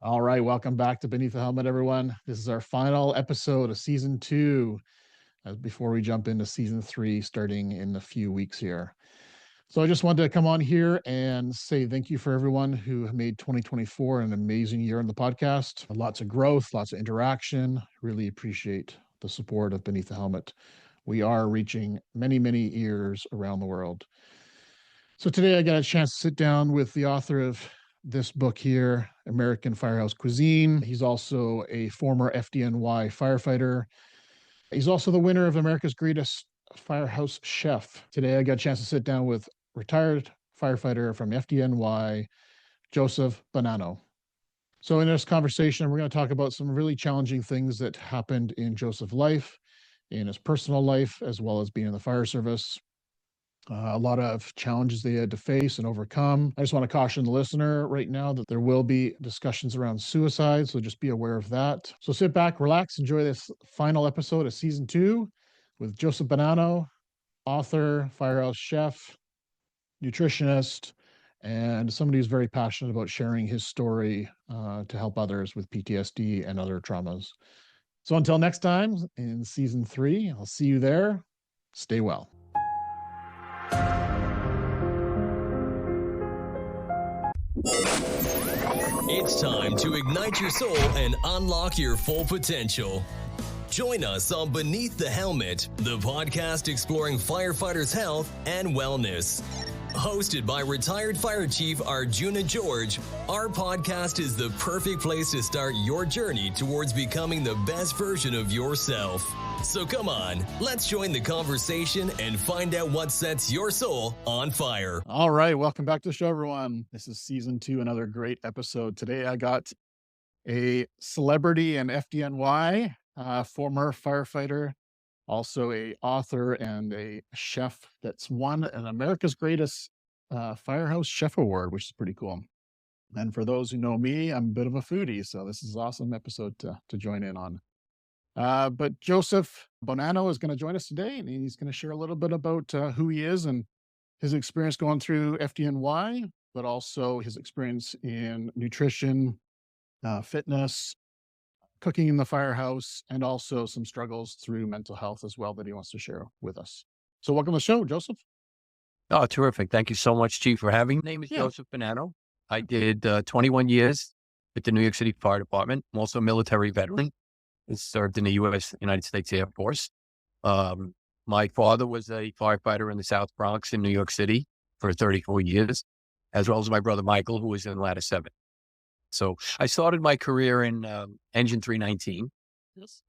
All right, welcome back to Beneath the Helmet, everyone. This is our final episode of season two, before we jump into season three, starting in a few weeks here. So I just wanted to come on here and say thank you for everyone who made 2024 an amazing year on the podcast. Lots of growth, lots of interaction. Really appreciate the support of Beneath the Helmet. We are reaching many, many ears around the world. So today I got a chance to sit down with the author of this book here, American Firehouse Cuisine. He's also a former FDNY firefighter. He's also the winner of America's Greatest Firehouse Chef. Today I got a chance to sit down with retired firefighter from FDNY, Joseph Bonanno. So in this conversation, we're going to talk about some really challenging things that happened in Joseph's life, in his personal life, as well as being in the fire service. A lot of challenges they had to face and overcome. I just want to caution the listener right now that there will be discussions around suicide, so just be aware of that. So sit back, relax, enjoy this final episode of season two with Joseph Bonanno, author, firehouse chef, nutritionist, and somebody who's very passionate about sharing his story to help others with PTSD and other traumas. So until next time in season three, I'll see you there. Stay well. It's time to ignite your soul and unlock your full potential. Join us on Beneath the Helmet, the podcast exploring firefighters' health and wellness. Hosted by retired Fire Chief Arjuna George, our podcast is the perfect place to start your journey towards becoming the best version of yourself. So come on, let's join the conversation and find out what sets your soul on fire. All right, welcome back to the show, everyone. This is season two, another great episode. Today I got a celebrity in FDNY, former firefighter, also a author and a chef that's won an America's Greatest Firehouse Chef Award, which is pretty cool. And for those who know me, I'm a bit of a foodie, so this is an awesome episode to join in on. But Joseph Bonanno is going to join us today, and he's going to share a little bit about who he is and his experience going through FDNY, but also his experience in nutrition, fitness, cooking in the firehouse, and also some struggles through mental health as well that he wants to share with us. So welcome to the show, Joseph. Oh, terrific. Thank you so much, Chief, for having me. My name is Joseph Bonanno. I did 21 years with the New York City Fire Department. I'm also a military veteran. I served in the United States Air Force. My father was a firefighter in the South Bronx in New York City for 34 years, as well as my brother Michael, who was in Ladder 7. So I started my career in Engine 319,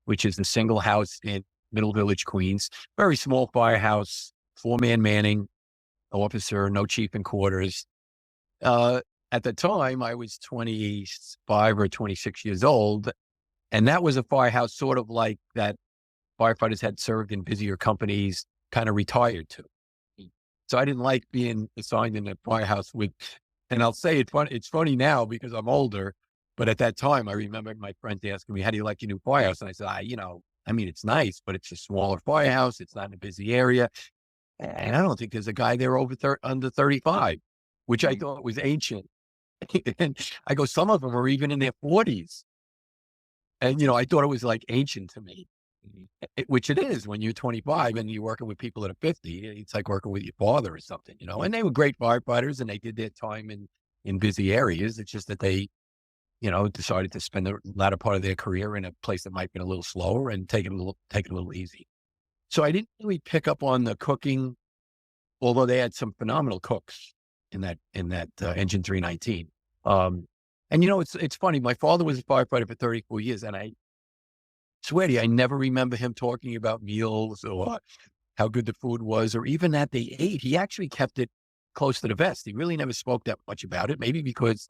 which is the single house in Middle Village, Queens. Very small firehouse, 4-man manning, no officer, no chief in quarters. At the time, I was 25 or 26 years old, and that was a firehouse sort of like that firefighters had served in busier companies, kind of retired to. So I didn't like being assigned in a firehouse with, and I'll say it's funny now because I'm older, but at that time, I remember my friends asking me, how do you like your new firehouse? And I said, it's nice, but it's a smaller firehouse. It's not in a busy area. And I don't think there's a guy there under 35, which I thought was ancient. And I go, some of them are even in their 40s. And, I thought it was like ancient to me, which it is when you're 25 and you're working with people that are 50. It's like working with your father or something, and they were great firefighters and they did their time in busy areas. It's just that they, decided to spend the latter part of their career in a place that might be a little slower and take it a little easy. So I didn't really pick up on the cooking, although they had some phenomenal cooks in that Engine 319. And it's funny. My father was a firefighter for 34 years, and I swear to you, I never remember him talking about meals or how good the food was, or even that they ate. He actually kept it close to the vest. He really never spoke that much about it, maybe because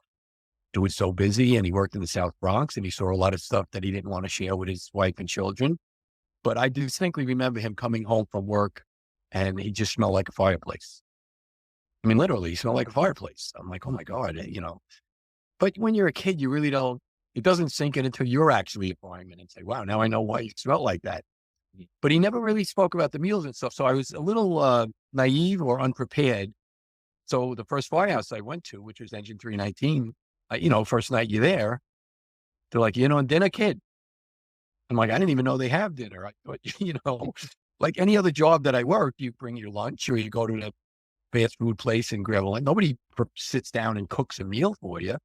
it was so busy and he worked in the South Bronx and he saw a lot of stuff that he didn't want to share with his wife and children. But I distinctly remember him coming home from work and he just smelled like a fireplace. I mean, literally, he smelled like a fireplace. I'm like, oh my God, But when you're a kid, you really don't, it doesn't sink in until you're actually a fireman and say, wow, now I know why you smell like that. But he never really spoke about the meals and stuff. So I was a little naive or unprepared. So the first firehouse I went to, which was Engine 319, first night you're there, They're like, on dinner, kid? I'm like, I didn't even know they have dinner. I thought, like any other job that I work, you bring your lunch or you go to the fast food place and grab a lunch. Nobody sits down and cooks a meal for you.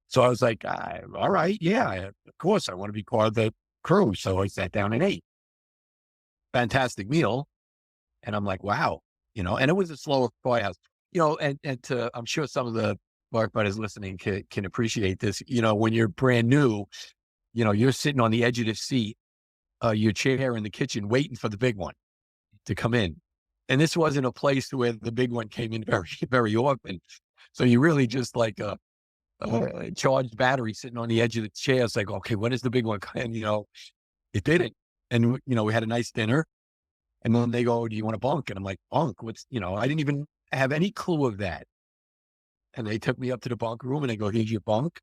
So I was like, all right, yeah, of course, I want to be part of the crew. So I sat down and ate. Fantastic meal. And I'm like, wow, and it was a slower firehouse, and I'm sure some of the firefighters listening can appreciate this. When you're brand new, you're sitting on the edge of the seat, your chair in the kitchen, waiting for the big one to come in. And this wasn't a place where the big one came in very, very often. So you really just like a charged battery sitting on the edge of the chair. It's like, okay, when is the big one? And, it didn't. And, we had a nice dinner. And then they go, do you want a bunk? And I'm like, bunk? What's, I didn't even have any clue of that. And they took me up to the bunk room and they go, here's your bunk.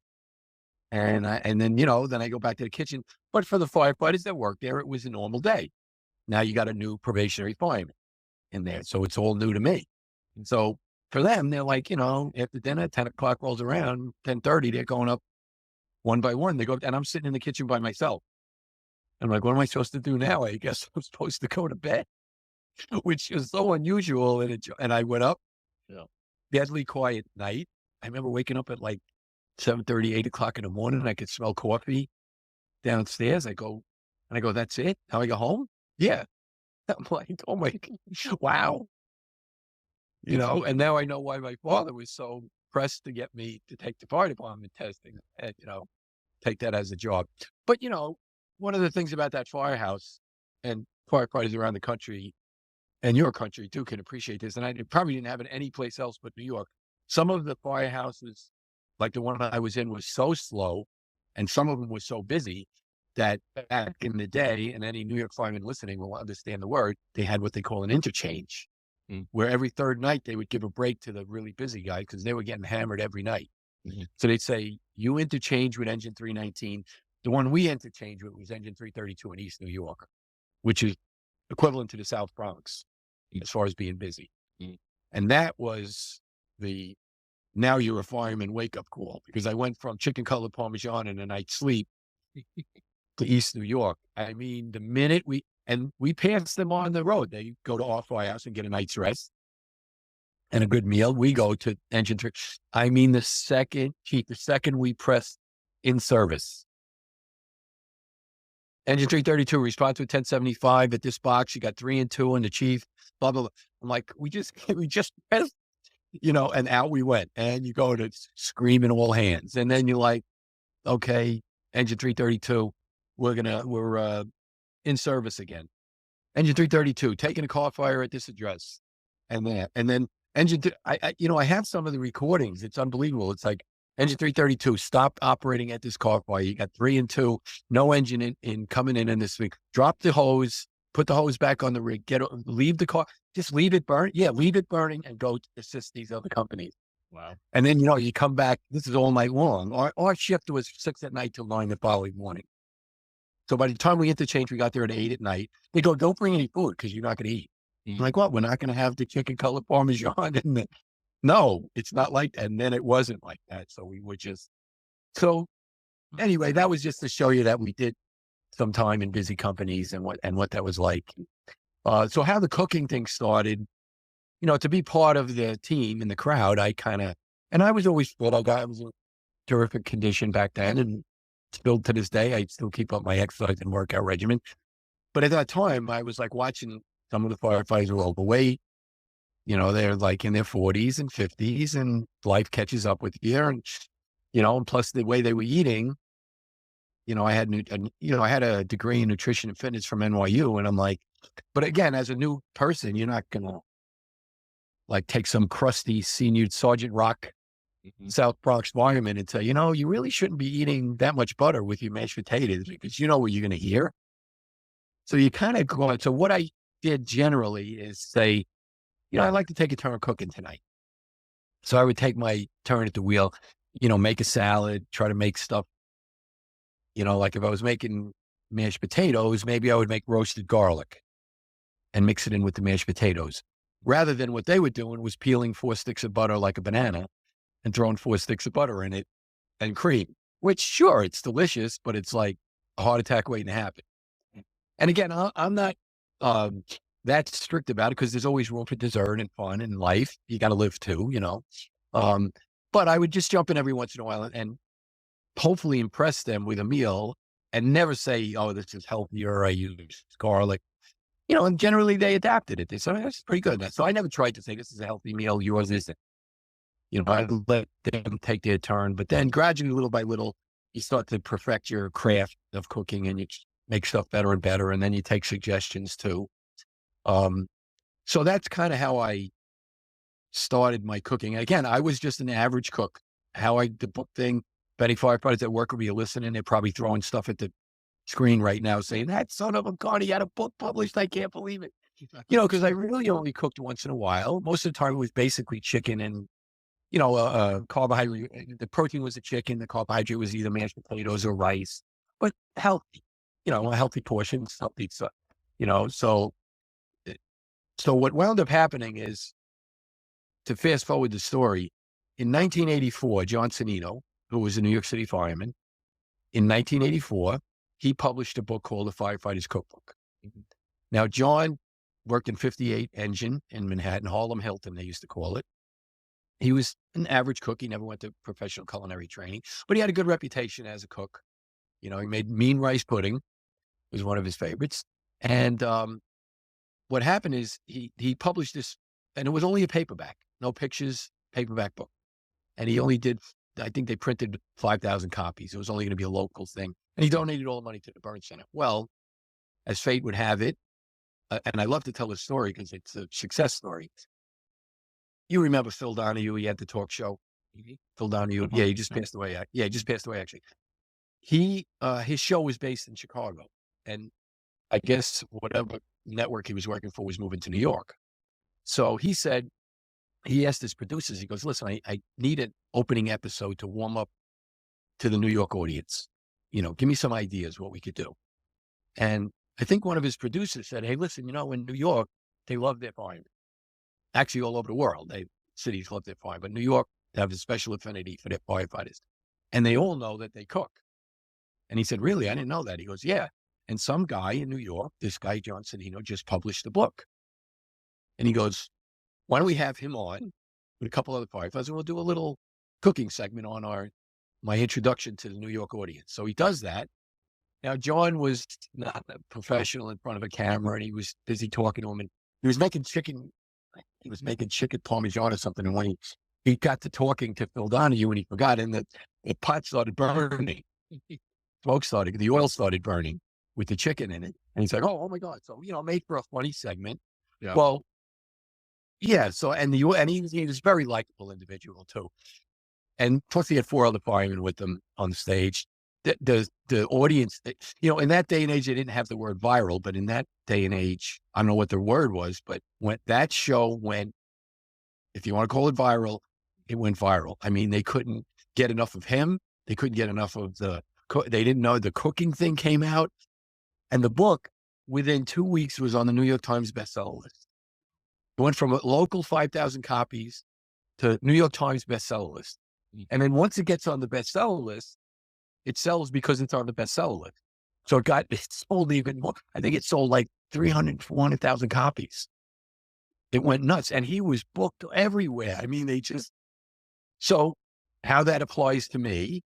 And then, then I go back to the kitchen. But for the firefighters that work there, it was a normal day. Now you got a new probationary fireman in there. So it's all new to me. And so for them, they're like, after dinner, 10 o'clock rolls around, 10:30, they're going up one by one. They go, and I'm sitting in the kitchen by myself. I'm like, what am I supposed to do now? I guess I'm supposed to go to bed, which is so unusual. And I went up, deadly quiet night. I remember waking up at like 7:30, 8 o'clock in the morning. And I could smell coffee downstairs. I go, that's it? Now I go home? Yeah. I'm like, oh my, wow. And now I know why my father was so pressed to get me to take the fire department testing and, take that as a job. But, one of the things about that firehouse, and firefighters around the country and your country too can appreciate this, and I probably didn't have it any place else but New York. Some of the firehouses, like the one I was in, was so slow, and some of them were so busy that back in the day, and any New York fireman listening will understand the word, they had what they call an interchange, where every third night they would give a break to the really busy guy because they were getting hammered every night. So they'd say, you interchange with engine 319. The one we interchanged with was engine 332 in East New York, which is equivalent to the South Bronx as far as being busy. And that was the, now you're a fireman wake-up call, because I went from chicken cutlet Parmesan and a night's sleep to East New York. I mean, the minute we passed them on the road, they go to our firehouse and get a night's rest and a good meal. We go to engine 3. I mean, the second we press in service, engine 332, respond to 1075 at this box. You got 3 and 2 and the chief, blah, blah, blah. I'm like, we just pressed, and out we went. And you go to screaming all hands. And then you're like, okay, engine 332, we're in service again. Engine 332, taking a car fire at this address. And then engine, I have some of the recordings. It's unbelievable. It's like, engine 332 stopped operating at this car fire. You got 3 and 2, no engine in coming in this week. Drop the hose, put the hose back on the rig, leave the car, just leave it burn. Yeah, leave it burning and go assist these other companies. Wow. And then, you come back, this is all night long. Our shift was 6 at night till 9 the following morning. So by the time we interchanged, we got there at 8 at night. They go, don't bring any food because you're not going to eat. I'm like, what? We're not going to have the chicken cutlet Parmesan and no, it's not like that. And then it wasn't like that. So we would so anyway, that was just to show you that we did some time in busy companies and what that was like. So how the cooking thing started, to be part of the team in the crowd, and I was always fit. I was in terrific condition back then. And still to this day, I still keep up my exercise and workout regimen. But at that time, I was like watching some of the firefighters were overweight. They're like in their 40s and 50s, and life catches up with you. And, and plus the way they were eating, I had a degree in nutrition and fitness from NYU. And I'm like, but again, as a new person, you're not going to like take some crusty senior Sergeant Rock, South Bronx fireman and say, you really shouldn't be eating that much butter with your mashed potatoes because you know what you're going to hear. So you kind of go on. So what I did generally is say, I'd like to take a turn cooking tonight. So I would take my turn at the wheel, make a salad, try to make stuff, like if I was making mashed potatoes, maybe I would make roasted garlic and mix it in with the mashed potatoes. Rather than what they were doing was peeling 4 sticks of butter like a banana and throwing 4 sticks of butter in it and cream. which sure, it's delicious, but it's like a heart attack waiting to happen. And again, I'm not that strict about it because there's always room for dessert and fun in life. You got to live too, you know. But I would just jump in every once in a while and hopefully impress them with a meal and never say, oh, this is healthier. I use garlic, you know, and generally they adapted it. They said, oh, that's pretty good. So I never tried to say this is a healthy meal. Yours isn't. You know, I let them take their turn, but then gradually, little by little, you start to perfect your craft of cooking and you make stuff better and better. And then you take suggestions too. So that's kind of how I started my cooking. Again, I was just an average cook. The book thing, Betty Firefighters at work will be listening. They're probably throwing stuff at the screen right now saying, that son of a gun, he had a book published. I can't believe it. You know, because I really only cooked once in a while. Most of the time it was basically chicken and, you know, carbohydrate. The protein was the chicken. The carbohydrate was either mashed potatoes or rice, but healthy, you know, healthy portions, healthy stuff, you know. So what wound up happening is, to fast forward the story, in 1984, John Sonino, who was a New York City fireman, in 1984, he published a book called The Firefighters Cookbook. Now, John worked in 58 Engine in Manhattan, Harlem Hilton, they used to call it. He was an average cook. He never went to professional culinary training, but he had a good reputation as a cook. You know, he made mean rice pudding, was one of his favorites. And what happened is he published this, and it was only a paperback, no pictures, paperback book. And he only did, I think they printed 5,000 copies. It was only going to be a local thing. And he donated all the money to the Burn Center. Well, as fate would have it, and I love to tell this story because it's a success story. You remember Phil Donahue? He had the talk show. Phil Donahue. Yeah, he just passed away. Yeah, he just passed away, actually. His show was based in Chicago. And I guess whatever network he was working for was moving to New York. So he asked his producers, he goes, listen, I need an opening episode to warm up to the New York audience. You know, give me some ideas what we could do. And I think one of his producers said, hey, listen, you know, in New York, they love their firemen. Actually, all over the world, cities love their fire, but New York, they have a special affinity for their firefighters. And they all know that they cook. And he said, really? I didn't know that. He goes, yeah. And some guy in New York, this guy, John Sonino, just published a book. And he goes, why don't we have him on with a couple other firefighters, and we'll do a little cooking segment on my introduction to the New York audience. So he does that. Now, John was not a professional in front of a camera, and he was busy talking to him, and he was making chicken parmesan or something. And when he got to talking to Phil Donahue, and he forgot, and the pot started burning. The oil started burning with the chicken in it. And he's like, oh my God. So, you know, made for a funny segment. Yeah. Well, yeah. So, and he was a very likable individual too. And plus he had 4 other firemen with them on the stage. The audience, you know, in that day and age, they didn't have the word viral, but in that day and age, I don't know what the word was, but when that show went, if you want to call it viral, it went viral. I mean, they couldn't get enough of him. They couldn't get enough of they didn't know the cooking thing came out. And the book, within 2 weeks, was on the New York Times bestseller list. It went from a local 5,000 copies to New York Times bestseller list. And then once it gets on the bestseller list, it sells because it's on the bestseller list. So it sold even more. I think it sold like 300, 400,000 copies. It went nuts. And he was booked everywhere. I mean, so how that applies to me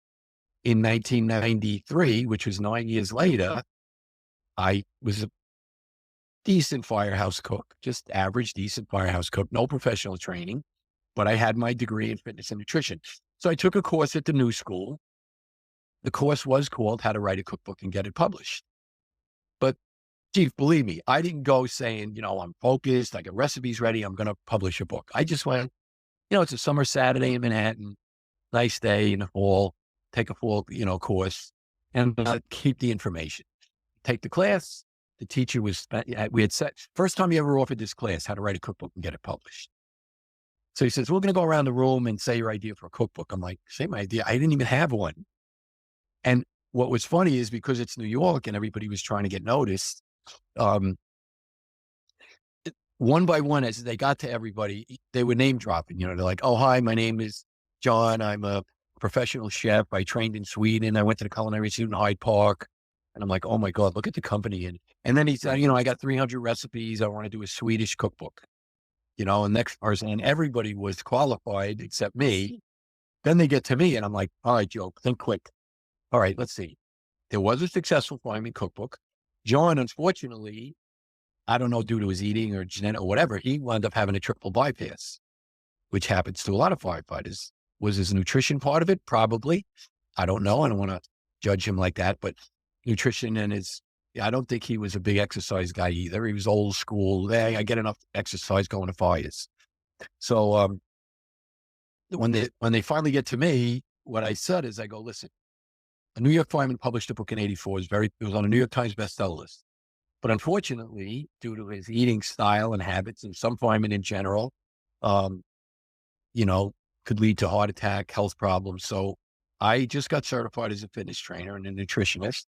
in 1993, which was 9 years later, I was a decent firehouse cook, just average, decent firehouse cook, no professional training, but I had my degree in fitness and nutrition. So I took a course at the New School. The course was called How to Write a Cookbook and Get It Published. But Chief, believe me, I didn't go saying, you know, I'm focused, I got recipes ready, I'm going to publish a book. I just went, you know, it's a summer Saturday in Manhattan, nice day in the fall, take a fall, you know, course and keep the information. Take the class. The teacher we had said, first time he ever offered this class, How to Write a Cookbook and Get It Published. So he says, we're going to go around the room and say your idea for a cookbook. I'm like, say my idea. I didn't even have one. And what was funny is because it's New York and everybody was trying to get noticed, one by one, as they got to everybody, they were name dropping, you know, they're like, oh, hi, my name is John. I'm a professional chef. I trained in Sweden. I went to the Culinary Institute in Hyde Park. And I'm like, oh my God, look at the company. And then he said, I got 300 recipes. I want to do a Swedish cookbook, and next person, and everybody was qualified except me. Then they get to me and I'm like, all right, Joe, think quick. All right, let's see. There was a successful fireman cookbook. John, unfortunately, I don't know, due to his eating or genetic or whatever, he wound up having a triple bypass, which happens to a lot of firefighters. Was his nutrition part of it? Probably. I don't know. I don't want to judge him like that, but nutrition and I don't think he was a big exercise guy either. He was old school. Hey, I get enough exercise going to fires. So when they finally get to me, what I said is, I go, listen, a New York fireman published a book in '84. It was on a New York Times bestseller list. But unfortunately, due to his eating style and habits, and some firemen in general, could lead to heart attack, health problems. So I just got certified as a fitness trainer and a nutritionist.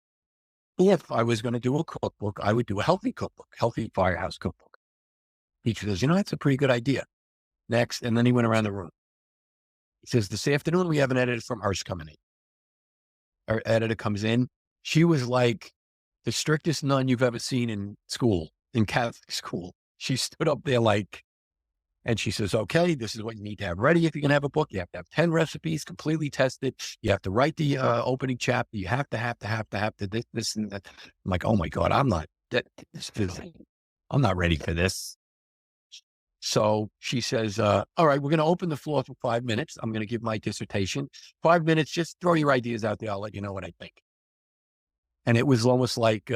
If I was going to do a cookbook, I would do a healthy cookbook, healthy firehouse cookbook. He goes, that's a pretty good idea. Next. And then he went around the room. He says, this afternoon, we have an editor from Hearst coming in. Our editor comes in. She was like the strictest nun you've ever seen in school, in Catholic school. She stood up there and she says, okay, this is what you need to have ready. If you're going to have a book, you have to have 10 recipes completely tested. You have to write the opening chapter. You have to this and that. I'm like, oh my God, I'm not ready for this. So she says, all right, we're going to open the floor for 5 minutes. I'm going to give my dissertation. 5 minutes, just throw your ideas out there. I'll let you know what I think. And it was almost like,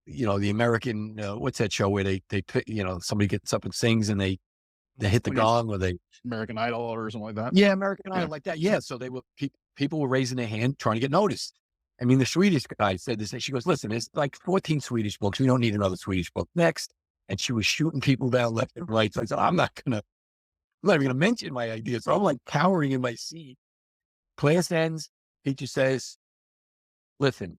the American, what's that show where they somebody gets up and sings and they hit the gong, or they American Idol or something like that. Yeah, American Idol, like that. Yeah. So they were, people were raising their hand trying to get noticed. I mean, the Swedish guy said this, she goes, listen, there's like 14 Swedish books. We don't need another Swedish book. Next. And she was shooting people down left and right. So I said, I'm not even going to mention my idea. So I'm like cowering in my seat. Class ends. Teacher says, listen,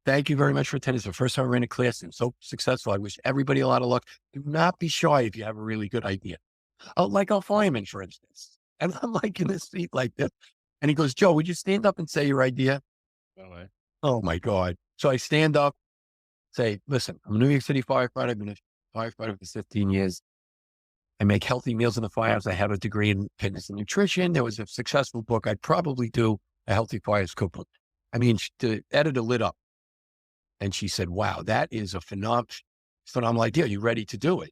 thank you very much for attending. It's the first time we're in a class and so successful. I wish everybody a lot of luck. Do not be shy if you have a really good idea. Like a fireman, for instance. And I'm like in this seat like this. And he goes, Joe, would you stand up and say your idea? No way. Oh my God. So I stand up, say, listen, I'm a New York City firefighter. I've been a firefighter for 15 years. I make healthy meals in the firehouse. I have a degree in fitness and nutrition. There was a successful book. I'd probably do a healthy firehouse cookbook. I mean, the editor lit up and she said, wow, that is a phenomenal idea. Are you ready to do it?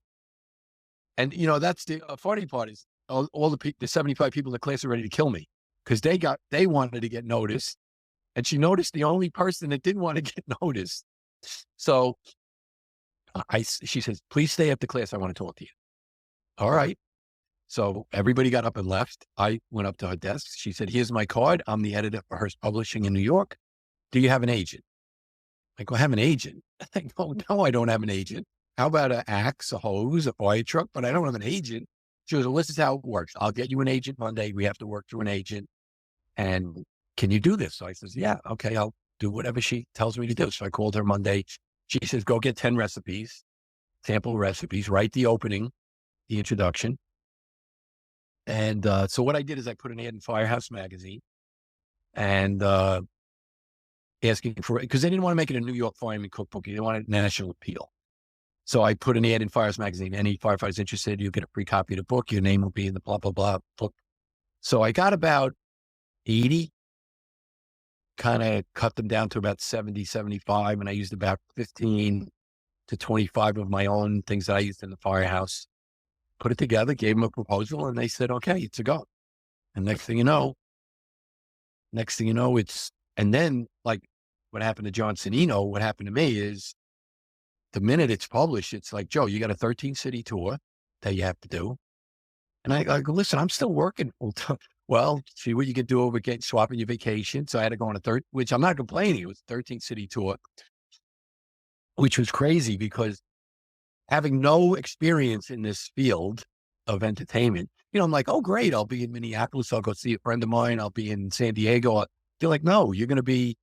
And, that's the funny part is all the 75 people in the class are ready to kill me because they wanted to get noticed. And she noticed the only person that didn't want to get noticed. So she says, please stay after class. I want to talk to you. All right. So everybody got up and left. I went up to her desk. She said, here's my card. I'm the editor for Hearst Publishing in New York. Do you have an agent? I go, I have an agent. I go, no, I don't have an agent. How about an axe, a hose, a fire truck? But I don't have an agent. She goes, well, this is how it works. I'll get you an agent Monday. We have to work through an agent. And can you do this? So I says, yeah, okay, I'll do whatever she tells me to do. So I called her Monday. She says, go get 10 recipes, sample recipes, write the opening, the introduction. And so what I did is I put an ad in Firehouse magazine and asking for it because they didn't want to make it a New York fireman cookbook. They wanted national appeal. So I put an ad in Firehouse magazine. Any firefighters interested, you get a free copy of the book. Your name will be in the blah, blah, blah book. So I got about 80, kind of cut them down to about 70, 75. And I used about 15 to 25 of my own things that I used in the firehouse. Put it together, gave them a proposal, and they said, okay, it's a go. And next thing you know, and then like what happened to John Sonino, what happened to me is the minute it's published, it's like, Joe, you got a 13-city tour that you have to do. And I go, listen, I'm still working full time. Well, see what you can do over swapping your vacation. So I had to go on which I'm not complaining. It was a 13-city tour, which was crazy because having no experience in this field of entertainment, I'm like, oh, great. I'll be in Minneapolis. I'll go see a friend of mine. I'll be in San Diego. They're like, no, you're going to be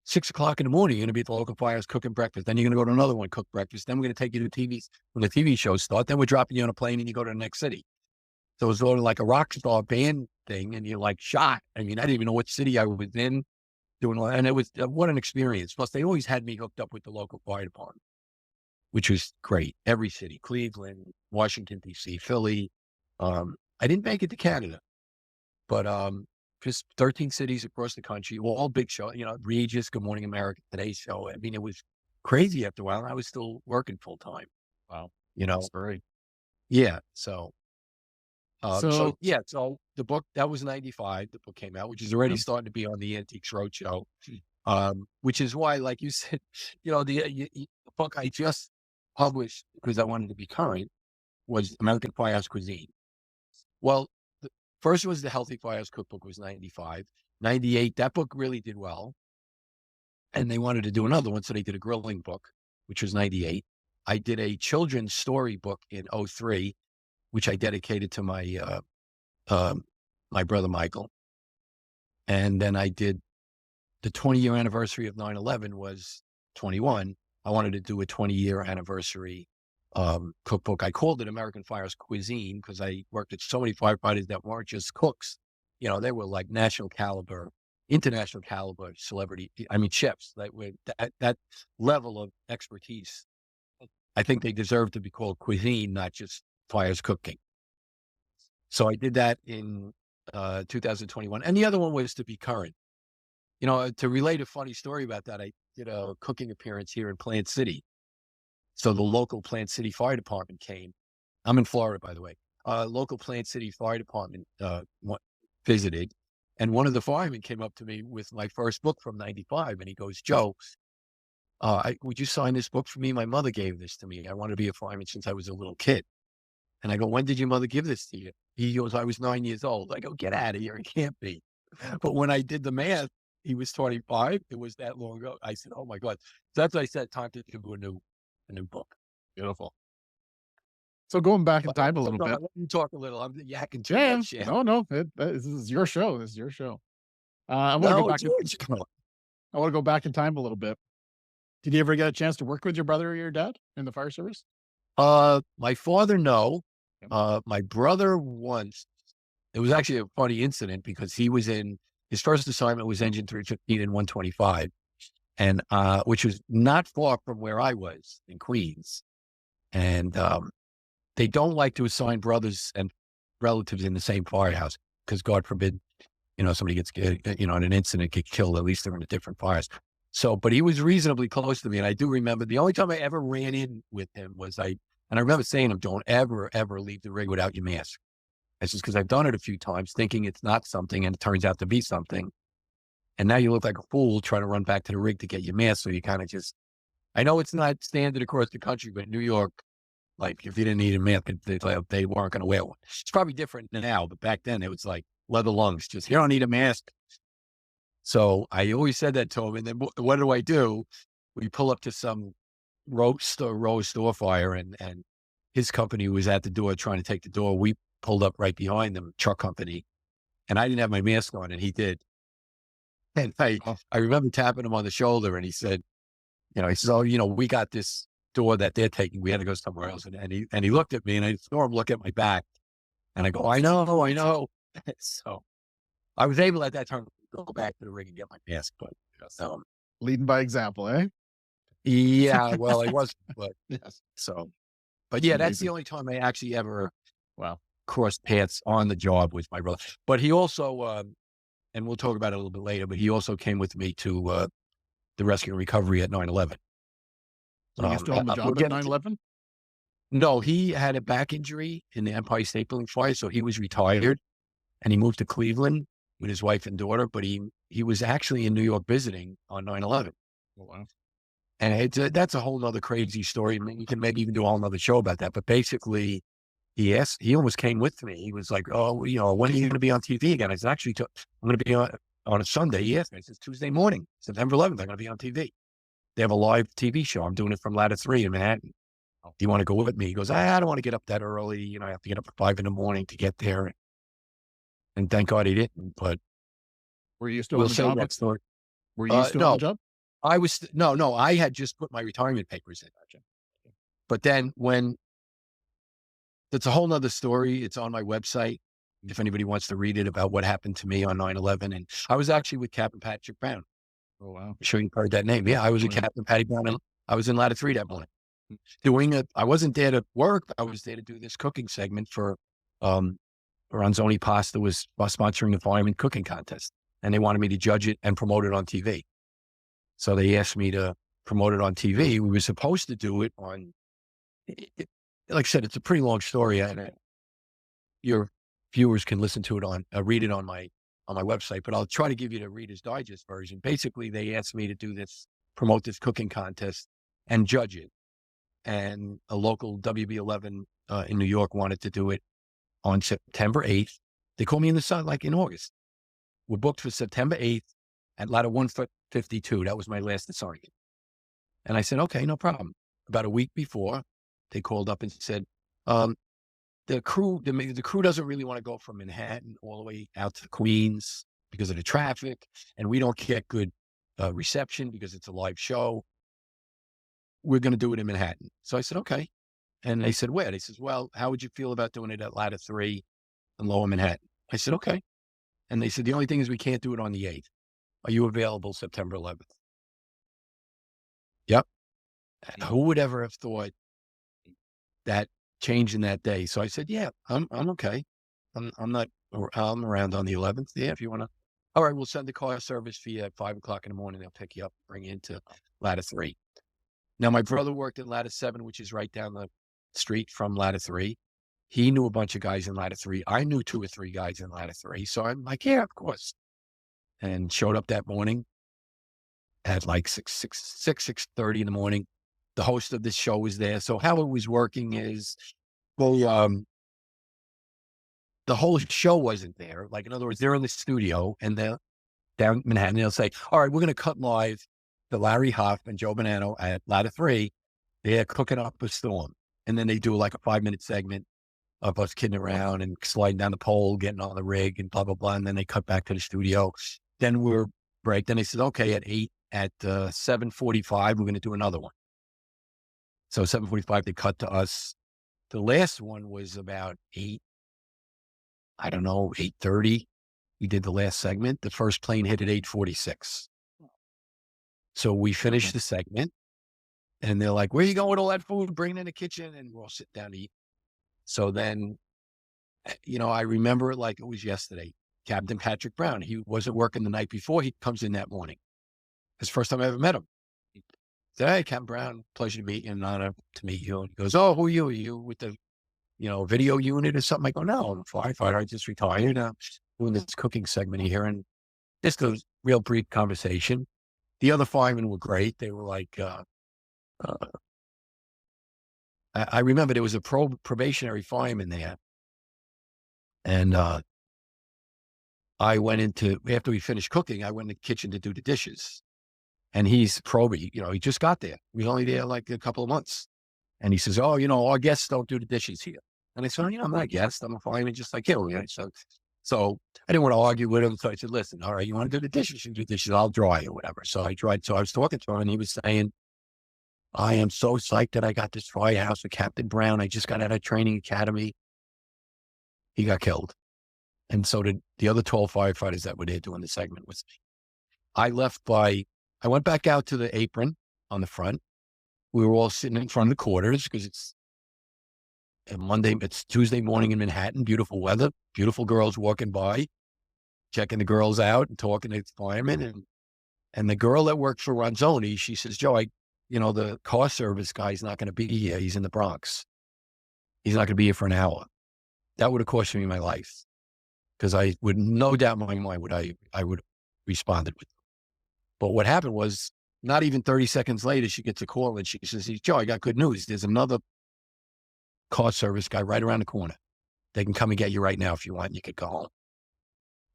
6 o'clock in the morning. You're going to be at the local firehouse cooking breakfast. Then you're going to go to another one, cook breakfast. Then we're going to take you to TVs when the TV shows start. Then we're dropping you on a plane and you go to the next city. So it was sort of like a rock star band thing, and you're like shot. I mean, I didn't even know what city I was in doing, and it was what an experience. Plus, they always had me hooked up with the local fire department, which was great. Every city, Cleveland, Washington, D.C., Philly. I didn't make it to Canada, but just 13 cities across the country, well, all big shows, Regis, Good Morning America, Today Show. I mean, it was crazy after a while. I was still working full time. Wow. You know, That's great. yeah. So So the book, that was 95, the book came out, which is already starting to be on the Antiques Roadshow. Which is why, like you said, the book I just published because I wanted to be current was American Firehouse Cuisine. Well, the first was the Healthy Firehouse Cookbook, was 95. 98, that book really did well. And they wanted to do another one, so they did a grilling book, which was 98. I did a children's story book in 03, which I dedicated to my my brother Michael. And then I did the 20-year anniversary of 9/11 was 21. I wanted to do a 20-year anniversary cookbook. I called it American Firehouse Cuisine because I worked with so many firefighters that weren't just cooks. They were like national caliber, international caliber celebrity. I mean, chefs that were that level of expertise. I think they deserve to be called cuisine, not just fires cooking. So I did that in 2021. And the other one was to be current. To relate a funny story about that, I did a cooking appearance here in Plant City. So the local Plant City Fire Department came. I'm in Florida, by the way. Local Plant City Fire Department visited, and one of the firemen came up to me with my first book from 95, and he goes, "Joe, would you sign this book for me? My mother gave this to me. I wanted to be a fireman since I was a little kid." And I go, "When did your mother give this to you?" He goes, "I was 9 years old." I go, "Get out of here. It can't be." But when I did the math, he was 25. It was that long ago. I said, "Oh my God." So that's why I said, time to do a new book. beautiful. So going back in time a little bit. Let me talk a little. I'm yakking too Yeah. much. Yeah. No. This is your show. This is your show. I want to go back. I want to go back in time a little bit. Did you ever get a chance to work with your brother or your dad in the fire service? My father, no. My brother once. It was actually a funny incident because he was his first assignment was engine 315 and 125, and which was not far from where I was in Queens. And they don't like to assign brothers and relatives in the same firehouse because, God forbid, somebody gets, in an incident, get killed. At least they're in a different fires. So, but he was reasonably close to me. And I do remember the only time I ever ran in with him was and I remember saying to him, "Don't ever, ever leave the rig without your mask." It's just because I've done it a few times thinking it's not something and it turns out to be something. And now you look like a fool trying to run back to the rig to get your mask. So you kind of I know it's not standard across the country, but in New York, like if you didn't need a mask, they weren't going to wear one. It's probably different now, but back then it was like leather lungs. Just, you don't need a mask. So I always said that to him. And then what do? We pull up to some roast or fire, and his company was at the door trying to take the door. We pulled up right behind them, truck company, and I didn't have my mask on, and he did. And I remember tapping him on the shoulder, and he said, "Oh, we got this door that they're taking. We had to go somewhere else." And he looked at me, and I saw him look at my back, and I go, "I know." So I was able at that time to go back to the rig and get my mask, but leading by example, eh? Yeah, well, I wasn't, but Yes. so, but yeah, that's the only time I actually ever Wow. crossed paths on the job with my brother. But he also, and we'll talk about it a little bit later, but he also came with me to the rescue and recovery at 9/11. Are you still on the job at 9/11? No, he had a back injury in the Empire State Building fire, so he was retired, and he moved to Cleveland with his wife and daughter. But he was actually in New York visiting on 9/11. Oh, wow. And that's a whole nother crazy story. I mean, you can maybe even do a whole nother show about that. But basically, he almost came with me. He was like, "Oh, when are you going to be on TV again?" I said, "Actually, I'm going to be on a Sunday." He asked me. I said, "Tuesday morning, September 11th, I'm going to be on TV. They have a live TV show. I'm doing it from Ladder 3 in Manhattan. Do you want to go with me?" He goes, "I don't want to get up that early. I have to get up at 5 a.m. to get there." And thank God he didn't. But were you still on the job? Were you still on the job? I was no. I had just put my retirement papers in. But then when that's a whole nother story. It's on my website. If anybody wants to read it about what happened to me on 9/11. And I was actually with Captain Patrick Brown. Oh, wow. I'm sure you've heard that name. Yeah, I was with Captain Patty Brown. And I was in Ladder 3 that morning. I wasn't there to work. I was there to do this cooking segment for Ronzoni Pasta was sponsoring the fireman cooking contest. And they wanted me to judge it and promote it on TV. So they asked me to promote it on TV. We were supposed to do it on, like I said, it's a pretty long story. And your viewers can listen to it read it on my website, but I'll try to give you the Reader's Digest version. Basically, they asked me to promote this cooking contest and judge it. And a local WB11 in New York wanted to do it on September 8th. They called me in the sun, like in August. We're booked for September 8th at ladder 152. That was my last assignment. And I said, okay, no problem. About a week before, they called up and said, the crew doesn't really want to go from Manhattan all the way out to Queens because of the traffic. And we don't get good reception because it's a live show. We're going to do it in Manhattan. So I said, okay. And they said, where? They says, well, how would you feel about doing it at ladder 3 in Lower Manhattan? I said, okay. And they said, the only thing is we can't do it on the 8th. Are you available September 11th? Yep. Who would ever have thought that changing that day? So I said, yeah, I'm okay. I'm around on the 11th. Yeah, if you want to. All right, we'll send the car service for you at 5 o'clock in the morning. They'll pick you up, bring you into ladder 3. Now, my brother worked at ladder 7, which is right down the street from ladder 3. He knew a bunch of guys in ladder 3. I knew 2 or 3 guys in ladder 3. So I'm like, yeah, of course. And showed up that morning at like 6:30 in the morning. The host of this show was there. So how it was working is, well, the whole show wasn't there. Like, in other words, they're in the studio and they're down Manhattan. They'll say, all right, we're going to cut live to Larry Huff and Joe Bonanno at ladder 3. They're cooking up a storm. And then they do like a 5-minute segment of us kidding around and sliding down the pole, getting on the rig and blah, blah, blah. And then they cut back to the studio. Then we're break. Then they said, okay, at 7:45, we're going to do another one. So 7:45, they cut to us. The last one was about 8:30. We did the last segment. The first plane hit at 8:46. So we finished the segment and they're like, where are you going with all that food? Bring it in the kitchen. And we'll sit down to eat. So then, I remember it like it was yesterday. Captain Patrick Brown, he wasn't working the night before. He comes in that morning. It's the first time I ever met him. He said, hey, Captain Brown, pleasure to meet you, an honor to meet you. And he goes, oh, who are you? Are you with the, video unit or something? I go, no, I'm a firefighter. I just retired. I'm doing this cooking segment here. And just a real brief conversation. The other firemen were great. They were like, I remember there was a probationary fireman there. And I went after we finished cooking, I went in the kitchen to do the dishes. And he's probie, he just got there. He was only there like a couple of months. And he says, oh, our guests don't do the dishes here. And I said, I'm not a guest. I'm a fireman just like you. So I didn't want to argue with him. So I said, listen, all right, you want to do the dishes? You do the dishes. I'll dry or whatever. So I tried. So I was talking to him and he was saying, I am so psyched that I got this firehouse with Captain Brown. I just got out of training academy. He got killed. And so did the other 12 firefighters that were there doing the segment with me. I went back out to the apron on the front. We were all sitting in front of the quarters because it's Tuesday morning in Manhattan, beautiful weather, beautiful girls walking by, checking the girls out and talking to the firemen. And the girl that worked for Ronzoni, she says, Joe, the car service guy's not going to be here. He's in the Bronx. He's not going to be here for an hour. That would have cost me my life because I would no doubt in my mind I would have responded with. But what happened was not even 30 seconds later, she gets a call and she says, Joe, I got good news. There's another car service guy right around the corner. They can come and get you right now if you want. You could go home.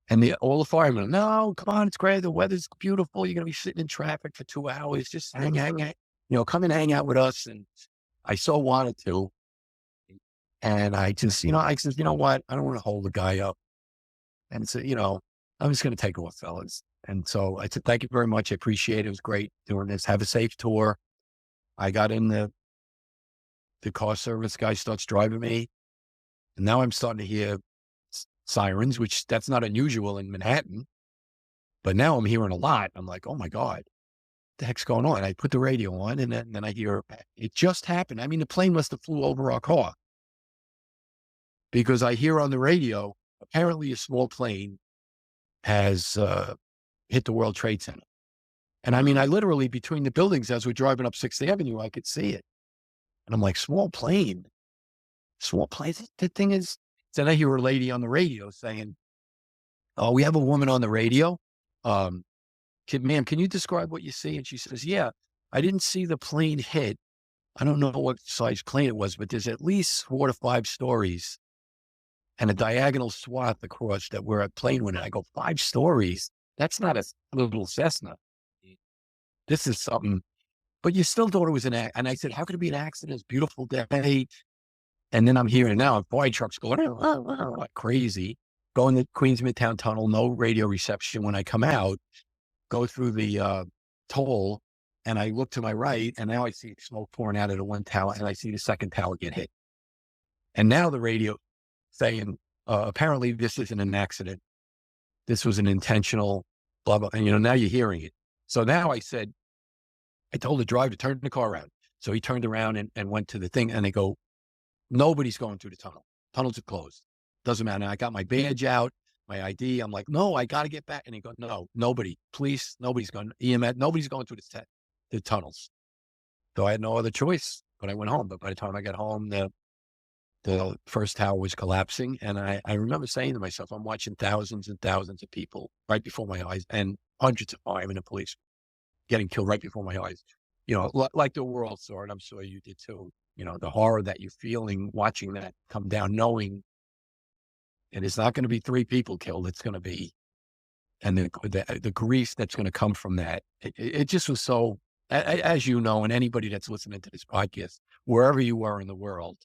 And all the firemen, no, come on, it's great. The weather's beautiful. You're going to be sitting in traffic for 2 hours. Just hang, come and hang out with us. And I so wanted to. And I just, I said, you know what? I don't want to hold the guy up. And so, I'm just going to take off, fellas. And so I said, thank you very much. I appreciate it. It was great doing this. Have a safe tour. I got in the car service guy starts driving me. And now I'm starting to hear sirens, which that's not unusual in Manhattan. But now I'm hearing a lot. I'm like, oh my God, what the heck's going on? I put the radio on and then I hear, it just happened. I mean, the plane must have flew over our car, because I hear on the radio, apparently a small plane has hit the World Trade Center. And I mean, I literally, between the buildings, as we're driving up 6th Avenue, I could see it. And I'm like, small plane. The thing is, then I hear a lady on the radio saying, oh, we have a woman on the radio. Ma'am, can you describe what you see? And she says, yeah, I didn't see the plane hit. I don't know what size plane it was, but there's at least 4 to 5 stories and a diagonal swath across that where a plane went. And I go, 5 stories? That's not a little Cessna. This is something. But you still thought it was an accident. And I said, how could it be an accident? It's a beautiful day. And then I'm hearing now fire trucks going like crazy, going to Queens Midtown Tunnel, no radio reception. When I come out, go through the toll, and I look to my right, and now I see smoke pouring out of the one tower, and I see the second tower get hit. And now the radio saying, apparently this isn't an accident. This was an intentional blah, blah. And, now you're hearing it. So now I told the driver to turn the car around. So he turned around and went to the thing, and they go, nobody's going through the tunnel. Tunnels are closed. Doesn't matter. I got my badge out, my ID. I'm like, no, I got to get back. And he goes, no, nobody, please. Nobody's going, EMS, nobody's going through the tunnels. So I had no other choice, but I went home. But by the time I got home, the first tower was collapsing. And I remember saying to myself, I'm watching thousands and thousands of people right before my eyes, and hundreds of firemen and police getting killed right before my eyes. Like the world saw it. I'm sure you did too. The horror that you're feeling watching that come down, knowing it is not going to be 3 people killed. It's going to be, and the grief that's going to come from that. It just was so, as you know, and anybody that's listening to this podcast, wherever you were in the world,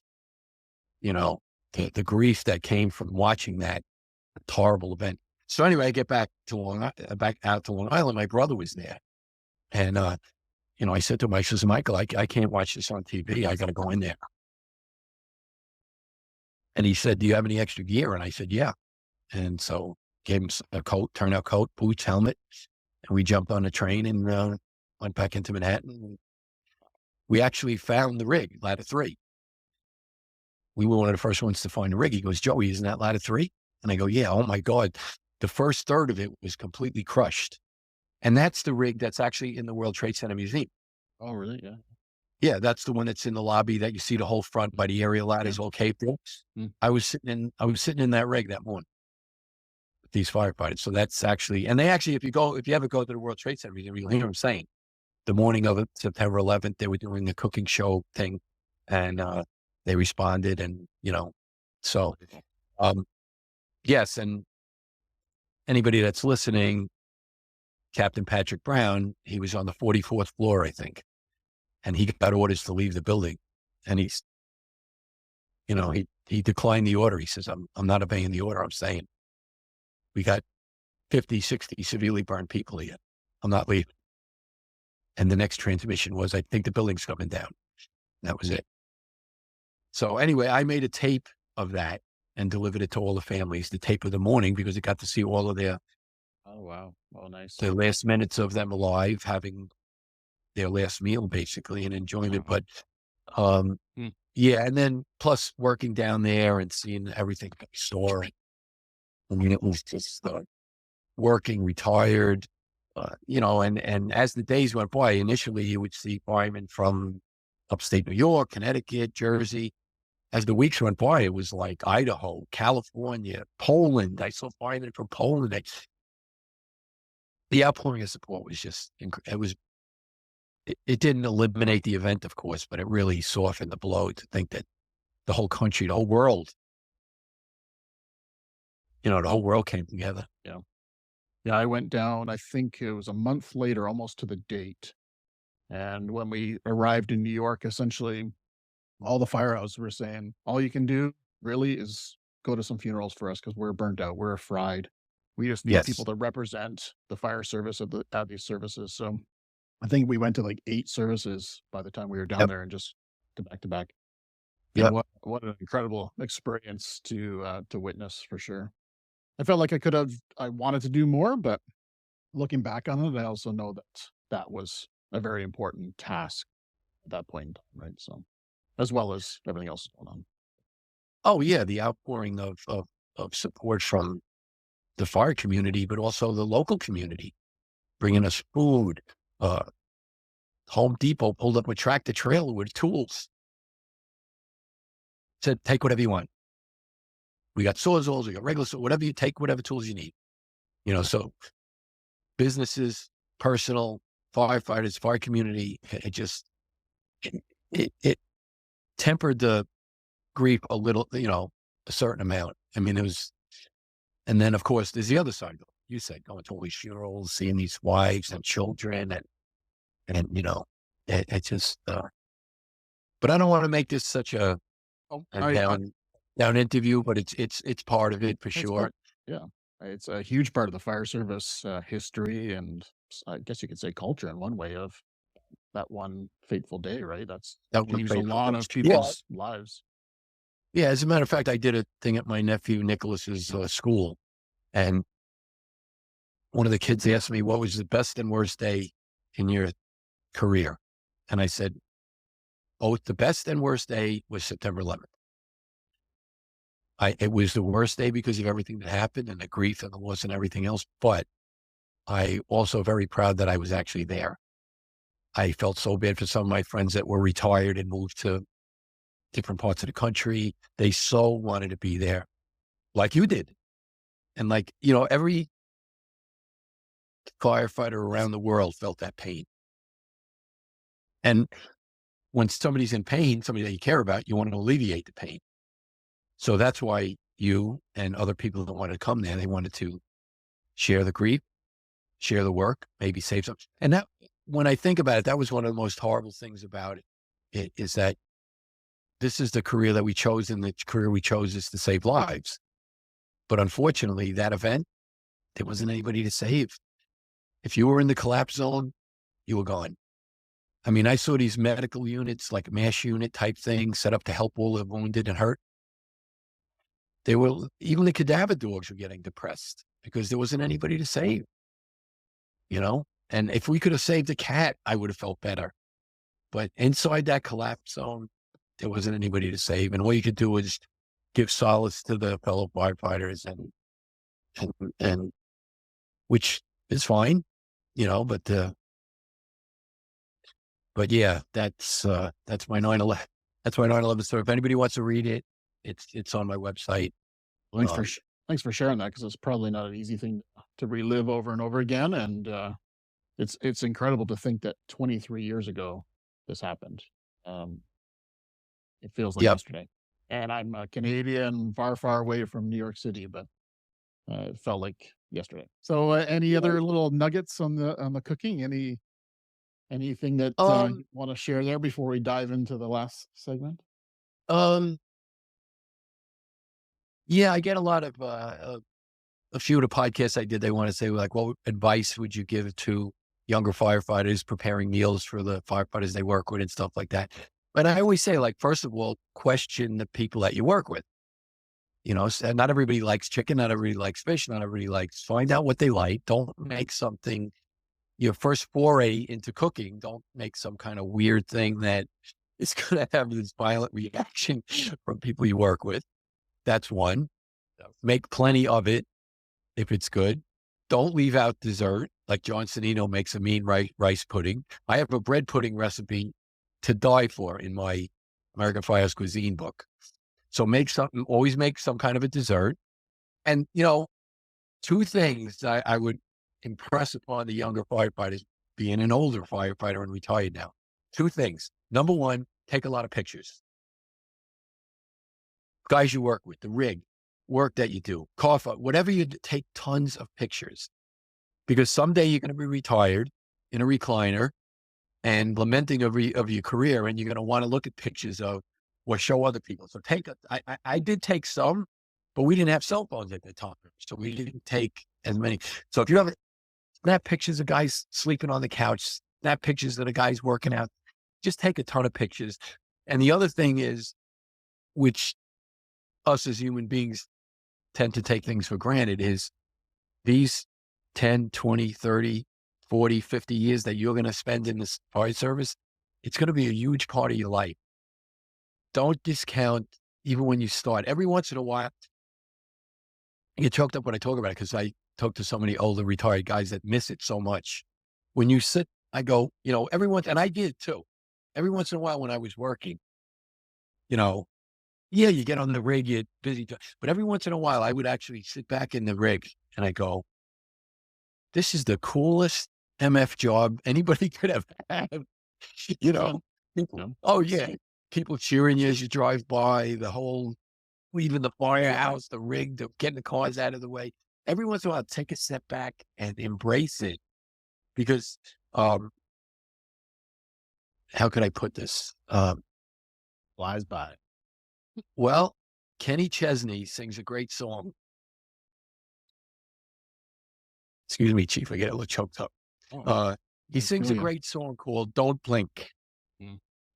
the grief that came from watching that horrible event. So anyway, I get back out to Long Island. My brother was there, and I said to him, I says, Michael, I can't watch this on TV. I got to go in there. And he said, do you have any extra gear? And I said, yeah. And so gave him a coat, turnout coat, boots, helmet. And we jumped on the train and went back into Manhattan. We actually found the rig, ladder 3. We were one of the first ones to find the rig. He goes, Joey, isn't that ladder 3? And I go, yeah. Oh my God. The first third of it was completely crushed. And that's the rig that's actually in the World Trade Center Museum. Oh, really? Yeah. Yeah, that's the one that's in the lobby that you see the whole front by the aerial ladders all caved in. Mm. I was sitting in that rig that morning with these firefighters. So that's actually, and they actually, if you ever go to the World Trade Center Museum, you'll hear them saying the morning of September 11th, they were doing a cooking show thing, and they responded, and so yes, and anybody that's listening, Captain Patrick Brown, he was on the 44th floor, I think. And he got orders to leave the building. And he declined the order. He says, I'm not obeying the order. I'm saying, we got 50, 60 severely burned people here. I'm not leaving. And the next transmission was, I think the building's coming down. That was it. So anyway, I made a tape of that and delivered it to all the families, the tape of the morning, because it got to see all of their, oh, wow. Oh, nice. The last minutes of them alive, having their last meal basically and enjoying it. But, yeah. And then plus working down there and seeing everything store. I mean, it was just working, retired, and as the days went by, initially you would see firemen from upstate New York, Connecticut, Jersey. As the weeks went by, it was like Idaho, California, Poland. I saw firemen from Poland. The outpouring of support was just, it didn't eliminate the event, of course, but it really softened the blow to think that the whole country, the whole world, the whole world came together. Yeah. Yeah. I went down, I think it was a month later, almost to the date. And when we arrived in New York, essentially all the firehouses were saying, all you can do really is go to some funerals for us because we're burnt out. We're fried. We just need people to represent the fire service at these services. So I think we went to like 8 services by the time we were down there, and just back to back. And what an incredible experience to witness, for sure. I felt like I wanted to do more, but looking back on it, I also know that that was a very important task at that point in time, right? So, as well as everything else going on. Oh yeah, the outpouring of support from the fire community, but also the local community, bringing us food. Uh, Home Depot pulled up a tractor trailer with tools. Said, take whatever you want. We got sawzalls, we got regular saw, whatever you take, whatever tools you need. So businesses, personal, firefighters, fire community, it tempered the grief a little, a certain amount. I mean, it was, and then of course there's the other side of it. You said going to all these funerals, seeing these wives and children it just, but I don't want to make this such a down interview, but it's part of it for sure. Yeah. It's a huge part of the fire service history, and I guess you could say culture in one way, of that one fateful day, right? That changed a lot of people's lives. Yeah, as a matter of fact, I did a thing at my nephew Nicholas's school, and one of the kids asked me, what was the best and worst day in your career? And I said, both the best and worst day was September 11th. It was the worst day because of everything that happened and the grief and the loss and everything else. But I also very proud that I was actually there. I felt so bad for some of my friends that were retired and moved to different parts of the country. They so wanted to be there, like you did. And every firefighter around the world felt that pain. And when somebody's in pain, somebody that you care about, you want to alleviate the pain. So that's why you and other people that wanted to come there, they wanted to share the grief, share the work, maybe save some. And that, when I think about it, that was one of the most horrible things about it is that this is the career that we chose, and the career we chose is to save lives. But unfortunately, that event, there wasn't anybody to save. If you were in the collapse zone, you were gone. I mean, I saw these medical units, like MASH unit type things, set up to help all the wounded and hurt. Even the cadaver dogs were getting depressed because there wasn't anybody to save, and if we could have saved a cat, I would have felt better. But inside that collapse zone, there wasn't anybody to save. And all you could do was give solace to the fellow firefighters and which is fine, but yeah, that's my 9/11. That's my 9/11 story. If anybody wants to read it, it's on my website. Thanks for sharing that, because it's probably not an easy thing to relive over and over again. And it's incredible to think that 23 years ago this happened. It feels like yesterday. And I'm a Canadian, far, far away from New York City, but it felt like yesterday. So, any other little nuggets on the cooking? Anything that you want to share there before we dive into the last segment? Yeah, I get a lot of a few of the podcasts I did. They want to say, like, what advice would you give to younger firefighters preparing meals for the firefighters they work with and stuff like that? But I always say, like, first of all, question the people that you work with. Not everybody likes chicken, not everybody likes fish, not everybody likes. Find out what they like. Don't make something your first foray into cooking. Don't make some kind of weird thing that is going to have this violent reaction from people you work with. That's one. Make plenty of it if it's good. Don't leave out dessert. Like John Sonino makes a mean rice pudding. I have a bread pudding recipe to die for in my American Firehouse Cuisine book. So always make some kind of a dessert. And, two things I would impress upon the younger firefighters, being an older firefighter and retired now. Two things. Number one, take a lot of pictures. Guys you work with, the rig, work that you do, coffee, whatever you do, take tons of pictures, because someday you're going to be retired in a recliner and lamenting of your career, and you're going to want to look at pictures of or show other people. So I did take some, but we didn't have cell phones at the time, so we didn't take as many. So if you have snap pictures of guys sleeping on the couch, snap pictures of the guys working out, just take a ton of pictures. And the other thing is, which us as human beings tend to take things for granted, is these 10, 20, 30, 40, 50 years that you're going to spend in this fire service, it's going to be a huge part of your life. Don't discount even when you start. Every once in a while, I get choked up when I talk about it because I talk to so many older retired guys that miss it so much. When you sit, I go, every once, and I did too. Every once in a while when I was working, yeah, you get on the rig, you're busy, but every once in a while I would actually sit back in the rig and I go, this is the coolest MF job anybody could have had. People, oh yeah, people cheering you as you drive by, the whole, leaving the firehouse, the rig, getting the cars out of the way. Every once in a while, take a step back and embrace it because, how could I put this? Flies by. Well, Kenny Chesney sings a great song. Excuse me, Chief, I get a little choked up. He sings a great song called Don't Blink.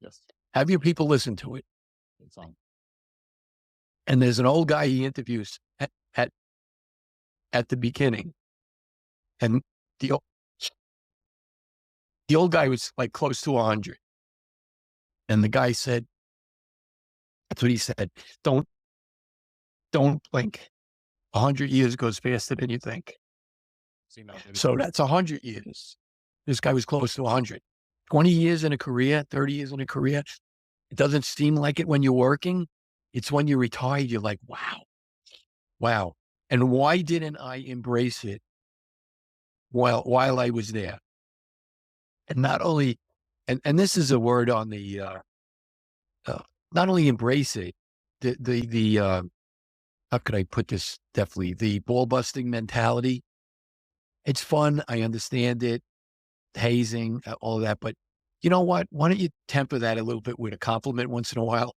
Yes. Have your people listen to it. Good song. And there's an old guy he interviews at the beginning. And the old guy was like close to 100. And the guy said, that's what he said, don't blink. 100 years goes faster than you think. So that's 100 years. This guy was close to 100. 20 years in a career, 30 years in a career. It doesn't seem like it when you're working. It's when you're retired, you're like, wow. And why didn't I embrace it while I was there? And not only, and this is a word on the, not only embrace it, the how could I put this deftly? The ball busting mentality. It's fun. I understand it. Hazing, all of that. But you know what? Why don't you temper that a little bit with a compliment once in a while?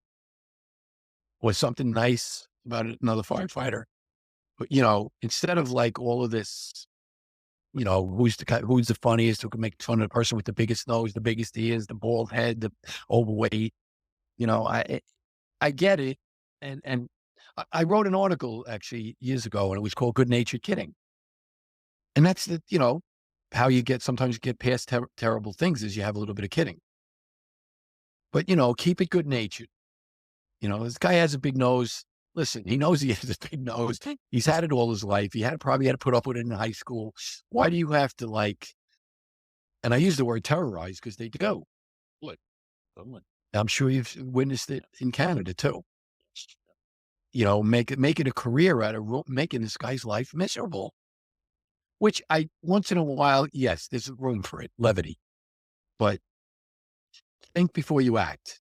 Or something nice about another firefighter. But, instead of like all of this, who's the funniest, who can make fun of the person with the biggest nose, the biggest ears, the bald head, the overweight. I get it. And I wrote an article actually years ago and it was called Good Natured Kidding. And that's how you sometimes you get past terrible things is you have a little bit of kidding. But, keep it good natured. This guy has a big nose. Listen, he knows he has a big nose. He's had it all his life. He probably had to put up with it in high school. Why do you have to and I use the word terrorize because they go. I'm sure you've witnessed it in Canada too. Make it a career out of making this guy's life miserable. Which once in a while, yes, there's room for it, levity. But think before you act.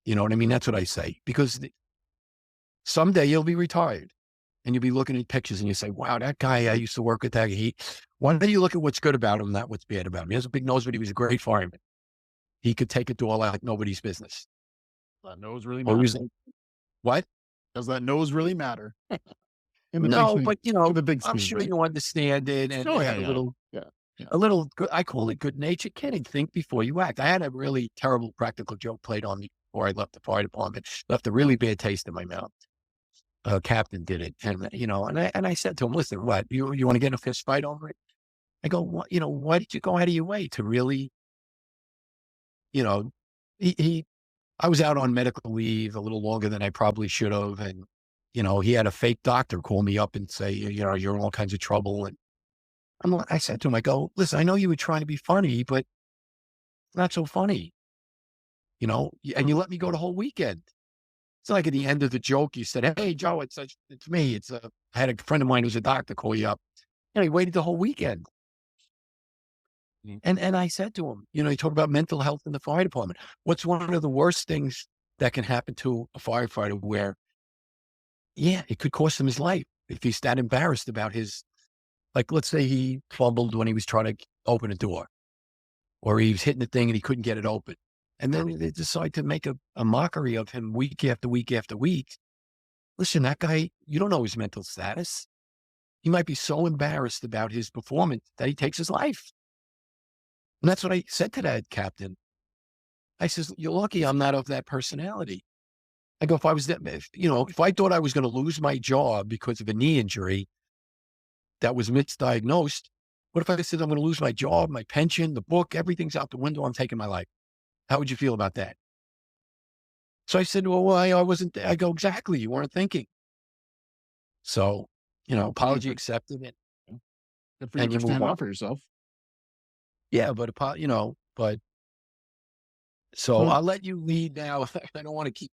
You know what I mean? That's what I say. Because someday you'll be retired and you'll be looking at pictures and you say, wow, that guy, I used to work with that. One day you look at what's good about him, not what's bad about him. He has a big nose, but he was a great fireman. He could take a door like nobody's business. That nose really matters. What? Does that nose really matter? No, but the big I'm sure you understand it. And a little, I call it good natured kidding. Think before you act. I had a really terrible practical joke played on me before I left the fire department. Left a really bad taste in my mouth. Captain did it. And, and I said to him, listen, what, you want to get in a fist fight over it? I go, why did you go out of your way to really, I was out on medical leave a little longer than I probably should have. And, he had a fake doctor call me up and say, you're in all kinds of trouble. And I said to him, I go, listen, I know you were trying to be funny, but it's not so funny, and you let me go the whole weekend. It's like at the end of the joke, you said, hey, Joe, it's me. I had a friend of mine who's a doctor call you up. He waited the whole weekend. And I said to him, he talked about mental health in the fire department. What's one of the worst things that can happen to a firefighter where, it could cost him his life if he's that embarrassed about let's say he fumbled when he was trying to open a door or he was hitting the thing and he couldn't get it open. And then they decide to make a mockery of him week after week after week. Listen, that guy, you don't know his mental status. He might be so embarrassed about his performance that he takes his life. And that's what I said to that captain. I says, you're lucky I'm not of that personality. I go, if I was that, if I thought I was going to lose my job because of a knee injury that was misdiagnosed, what if I said I'm going to lose my job, my pension, the book, everything's out the window, I'm taking my life? How would you feel about that? So I said, well, I wasn't, I go, exactly, you weren't thinking. So, apology accepted it. Good for you for standing up for yourself. Yeah, but, but so I'll let you lead now. I don't want to keep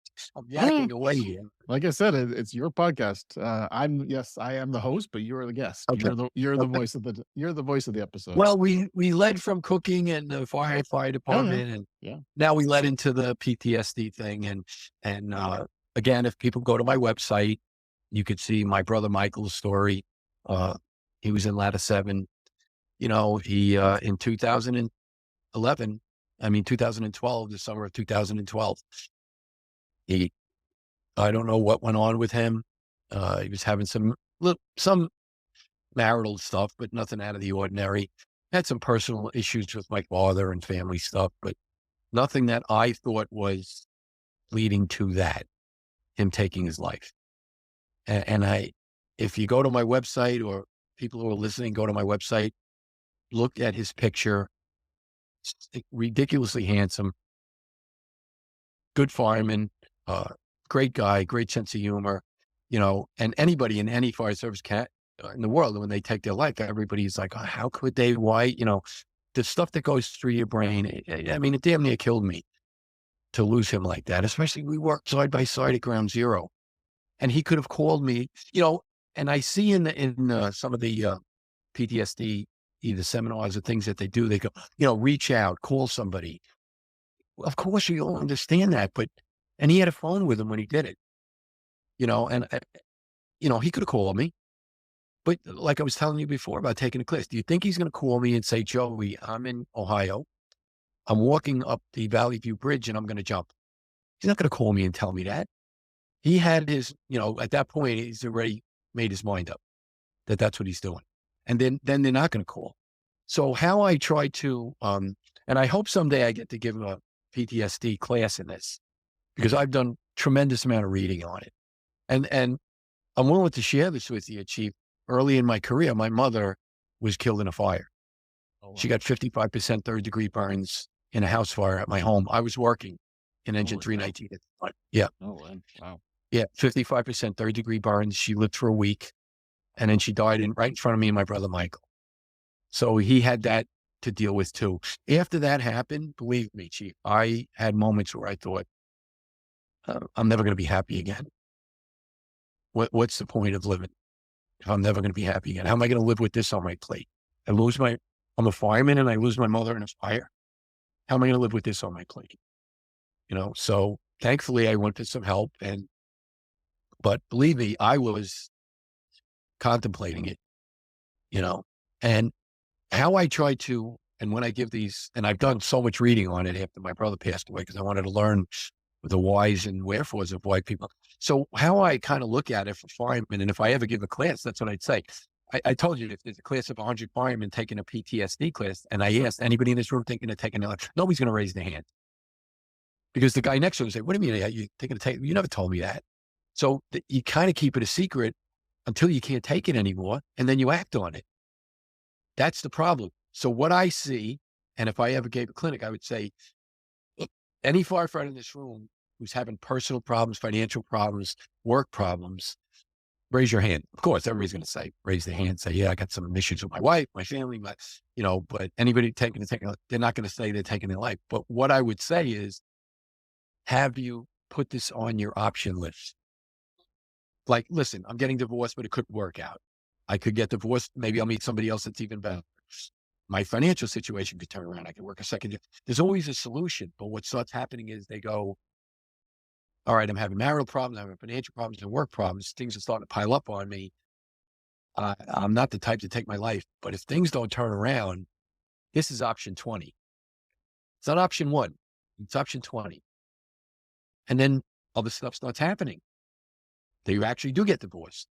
yakking away here. Like I said, it's your podcast. I am the host, but you're the guest. Okay. You're the voice of the episode. Well, we led from cooking and the firefighter department, and now we led into the PTSD thing. And again, if people go to my website, you could see my brother Michael's story. He was in Ladder 7. He in 2012, the summer of 2012, I don't know what went on with him. He was having some marital stuff, but nothing out of the ordinary. Had some personal issues with my father and family stuff, but nothing that I thought was leading to him taking his life. And if you go to my website, or people who are listening, go to my website, look at his picture. Ridiculously handsome, good fireman, great guy, great sense of humor, and anybody in any fire service in the world, when they take their life, everybody's like, oh, how could they? Why? The stuff that goes through your brain. It damn near killed me to lose him like that, especially we worked side by side at Ground Zero, and he could have called me, and I see in some of the PTSD, either seminars or things that they do, they go, reach out, call somebody. Well, of course, you all understand that, and he had a phone with him when he did it, and, he could have called me. But like I was telling you before about taking a class, do you think he's going to call me and say, Joey, I'm in Ohio, I'm walking up the Valley View Bridge and I'm going to jump? He's not going to call me and tell me that. He had his, at that point, he's already made his mind up that that's what he's doing. And then they're not going to call. So how I try to, and I hope someday I get to give a PTSD class in this, because I've done tremendous amount of reading on it. And I'm willing to share this with you, Chief. Early in my career, my mother was killed in a fire. Oh, wow. She got 55% third-degree burns in a house fire at my home. I was working in Engine 319 at the time. Yeah. Oh, wow. Yeah, 55% third-degree burns. She lived for a week, and then she died right in front of me and my brother Michael. So he had that to deal with too. After that happened, believe me, Chief, I had moments where I thought, I'm never going to be happy again. What's the point of living if I'm never going to be happy again? How am I going to live with this on my plate? I'm a fireman and I lose my mother in a fire. How am I going to live with this on my plate? So thankfully I went to some help, but believe me, I was contemplating it, and how I try to, and when I give these, and I've done so much reading on it after my brother passed away, because I wanted to learn the whys and wherefores of why people. So how I kind of look at it for firemen, and if I ever give a class, that's what I'd say. I told you, if there's a class of 100 firemen taking a PTSD class, and I asked anybody in this room thinking of taking it, nobody's going to raise their hand. Because the guy next to him would say, what do you mean? You thinking of taking? You never told me that. So you kind of keep it a secret until you can't take it anymore, and then you act on it. That's the problem. So what I see, and if I ever gave a clinic, I would say, any firefighter in this room who's having personal problems, financial problems, work problems, raise your hand. Of course, everybody's going to say, raise their hand, say, yeah, I got some issues with my wife, my family, but anybody taking they're not going to say they're taking their life. But what I would say is, have you put this on your option list? Like, listen, I'm getting divorced, but it could work out. I could get divorced. Maybe I'll meet somebody else that's even better. My financial situation could turn around. I could work a second job. There's always a solution. But what starts happening is they go, all right, I'm having marital problems, I'm having financial problems and work problems. Things are starting to pile up on me. I'm not the type to take my life. But if things don't turn around, this is option 20. It's not option 1. It's option 20. And then other stuff starts happening. They actually do get divorced.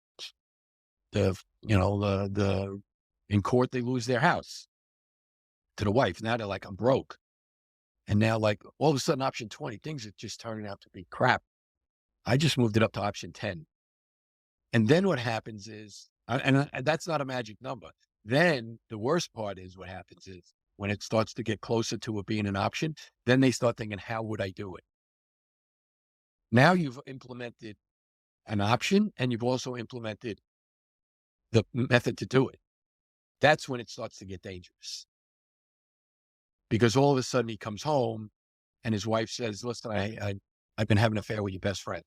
In court, they lose their house to the wife. Now they're like, I'm broke. And now, like, all of a sudden, option 20, things are just turning out to be crap. I just moved it up to option 10. And then what happens is, and that's not a magic number. Then the worst part is what happens is when it starts to get closer to it being an option, then they start thinking, how would I do it? Now you've implemented an option and you've also implemented the method to do it. That's when it starts to get dangerous. Because all of a sudden he comes home and his wife says, listen, I've been having an affair with your best friend.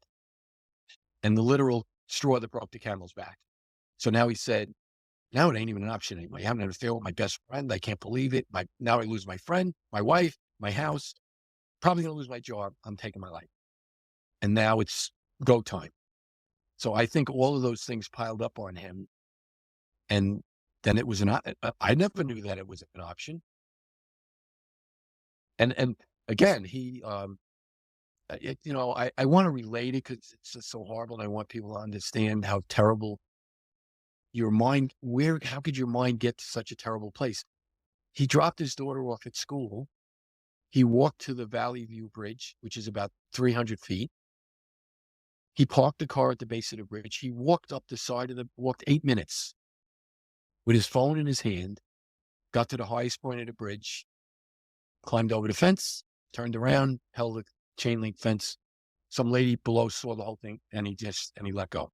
And the literal straw that broke the camel's back. So now he said, now it ain't even an option anymore. I'm having an affair with my best friend. I can't believe it. Now I lose my friend, my wife, my house, probably going to lose my job. I'm taking my life. And now it's go time. So I think all of those things piled up on him. And then it was I never knew that it was an option. And again, he, I want to relate it because it's just so horrible. And I want people to understand how terrible your mind, how could your mind get to such a terrible place? He dropped his daughter off at school. He walked to the Valley View Bridge, which is about 300 feet. He parked the car at the base of the bridge. He walked up the side walked 8 minutes with his phone in his hand, got to the highest point of the bridge, climbed over the fence, turned around, held a chain link fence. Some lady below saw the whole thing and he let go.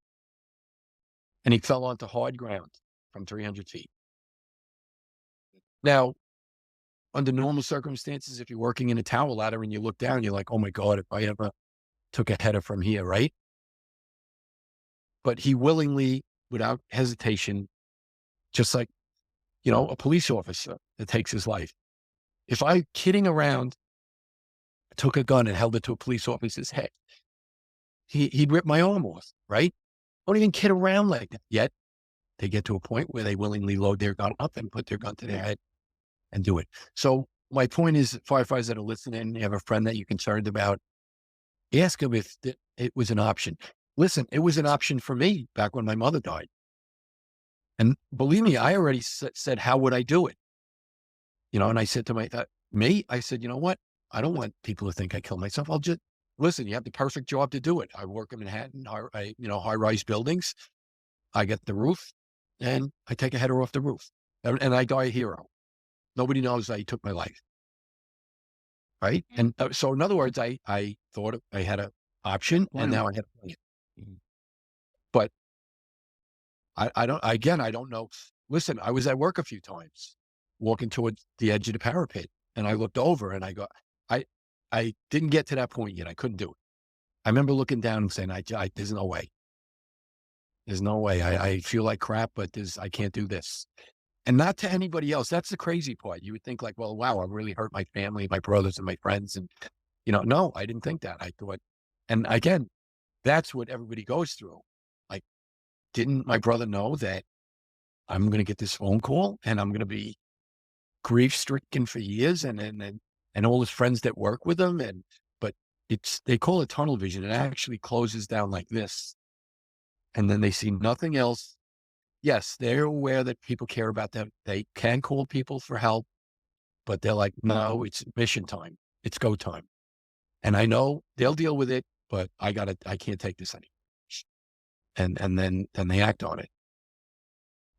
And he fell onto hard ground from 300 feet. Now, under normal circumstances, if you're working in a tower ladder and you look down, you're like, oh my God, if I ever took a header from here, right? But he willingly, without hesitation, just like, a police officer that takes his life. If I, kidding around, took a gun and held it to a police officer's head, he'd rip my arm off, right? Don't even kid around like that. Yet they get to a point where they willingly load their gun up and put their gun to their head and do it. So my point is, firefighters that are listening, you have a friend that you're concerned about, ask him if it was an option. Listen, it was an option for me back when my mother died. And believe me, I already said, how would I do it? And I said to I said, you know what? I don't want people to think I killed myself. I'll just, listen, you have the perfect job to do it. I work in Manhattan, high-rise buildings. I get the roof and I take a header off the roof and I die a hero. Nobody knows I took my life. Right. And so in other words, I thought I had an option and now I had a plan. But I don't know. Listen, I was at work a few times walking towards the edge of the parapet and I looked over and I didn't get to that point yet. I couldn't do it. I remember looking down and saying, there's no way. There's no way. I feel like crap, but I can't do this. And not to anybody else. That's the crazy part. You would think like, well, wow, I really hurt my family, my brothers and my friends. And, no, I didn't think that. I thought, and again, that's what everybody goes through. Like, didn't my brother know that I'm going to get this phone call and I'm going to be grief stricken for years and all his friends that work with him. But they call it tunnel vision. It actually closes down like this. And then they see nothing else. Yes, they're aware that people care about them. They can call people for help, but they're like, no, it's mission time. It's go time. And I know they'll deal with it, but I can't take this anymore. And then they act on it.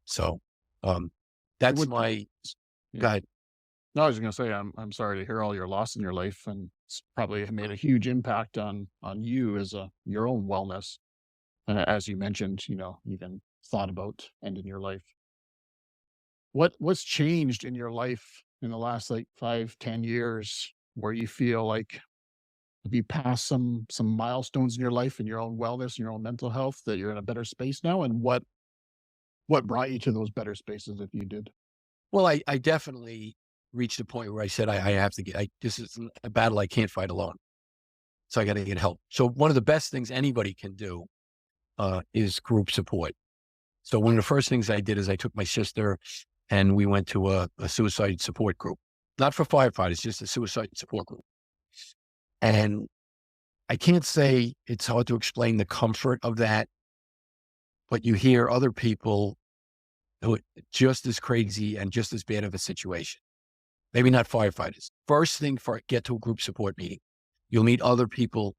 So, that's my, go ahead. No, I was going to say, I'm sorry to hear all your loss in your life, and it's probably made a huge impact on you as your own wellness. And as you mentioned, even thought about ending your life. What's changed in your life in the last 5-10 years where you feel like you passed some milestones in your life and your own wellness and your own mental health, that you're in a better space now? And what brought you to those better spaces if you did? Well, I definitely reached a point where I said, I have to this is a battle I can't fight alone. So I got to get help. So one of the best things anybody can do is group support. So one of the first things I did is I took my sister and we went to a suicide support group, not for firefighters, just a suicide support group. And I can't say it's hard to explain the comfort of that, but you hear other people who are just as crazy and just as bad of a situation. Maybe not firefighters. First thing, get to a group support meeting. You'll meet other people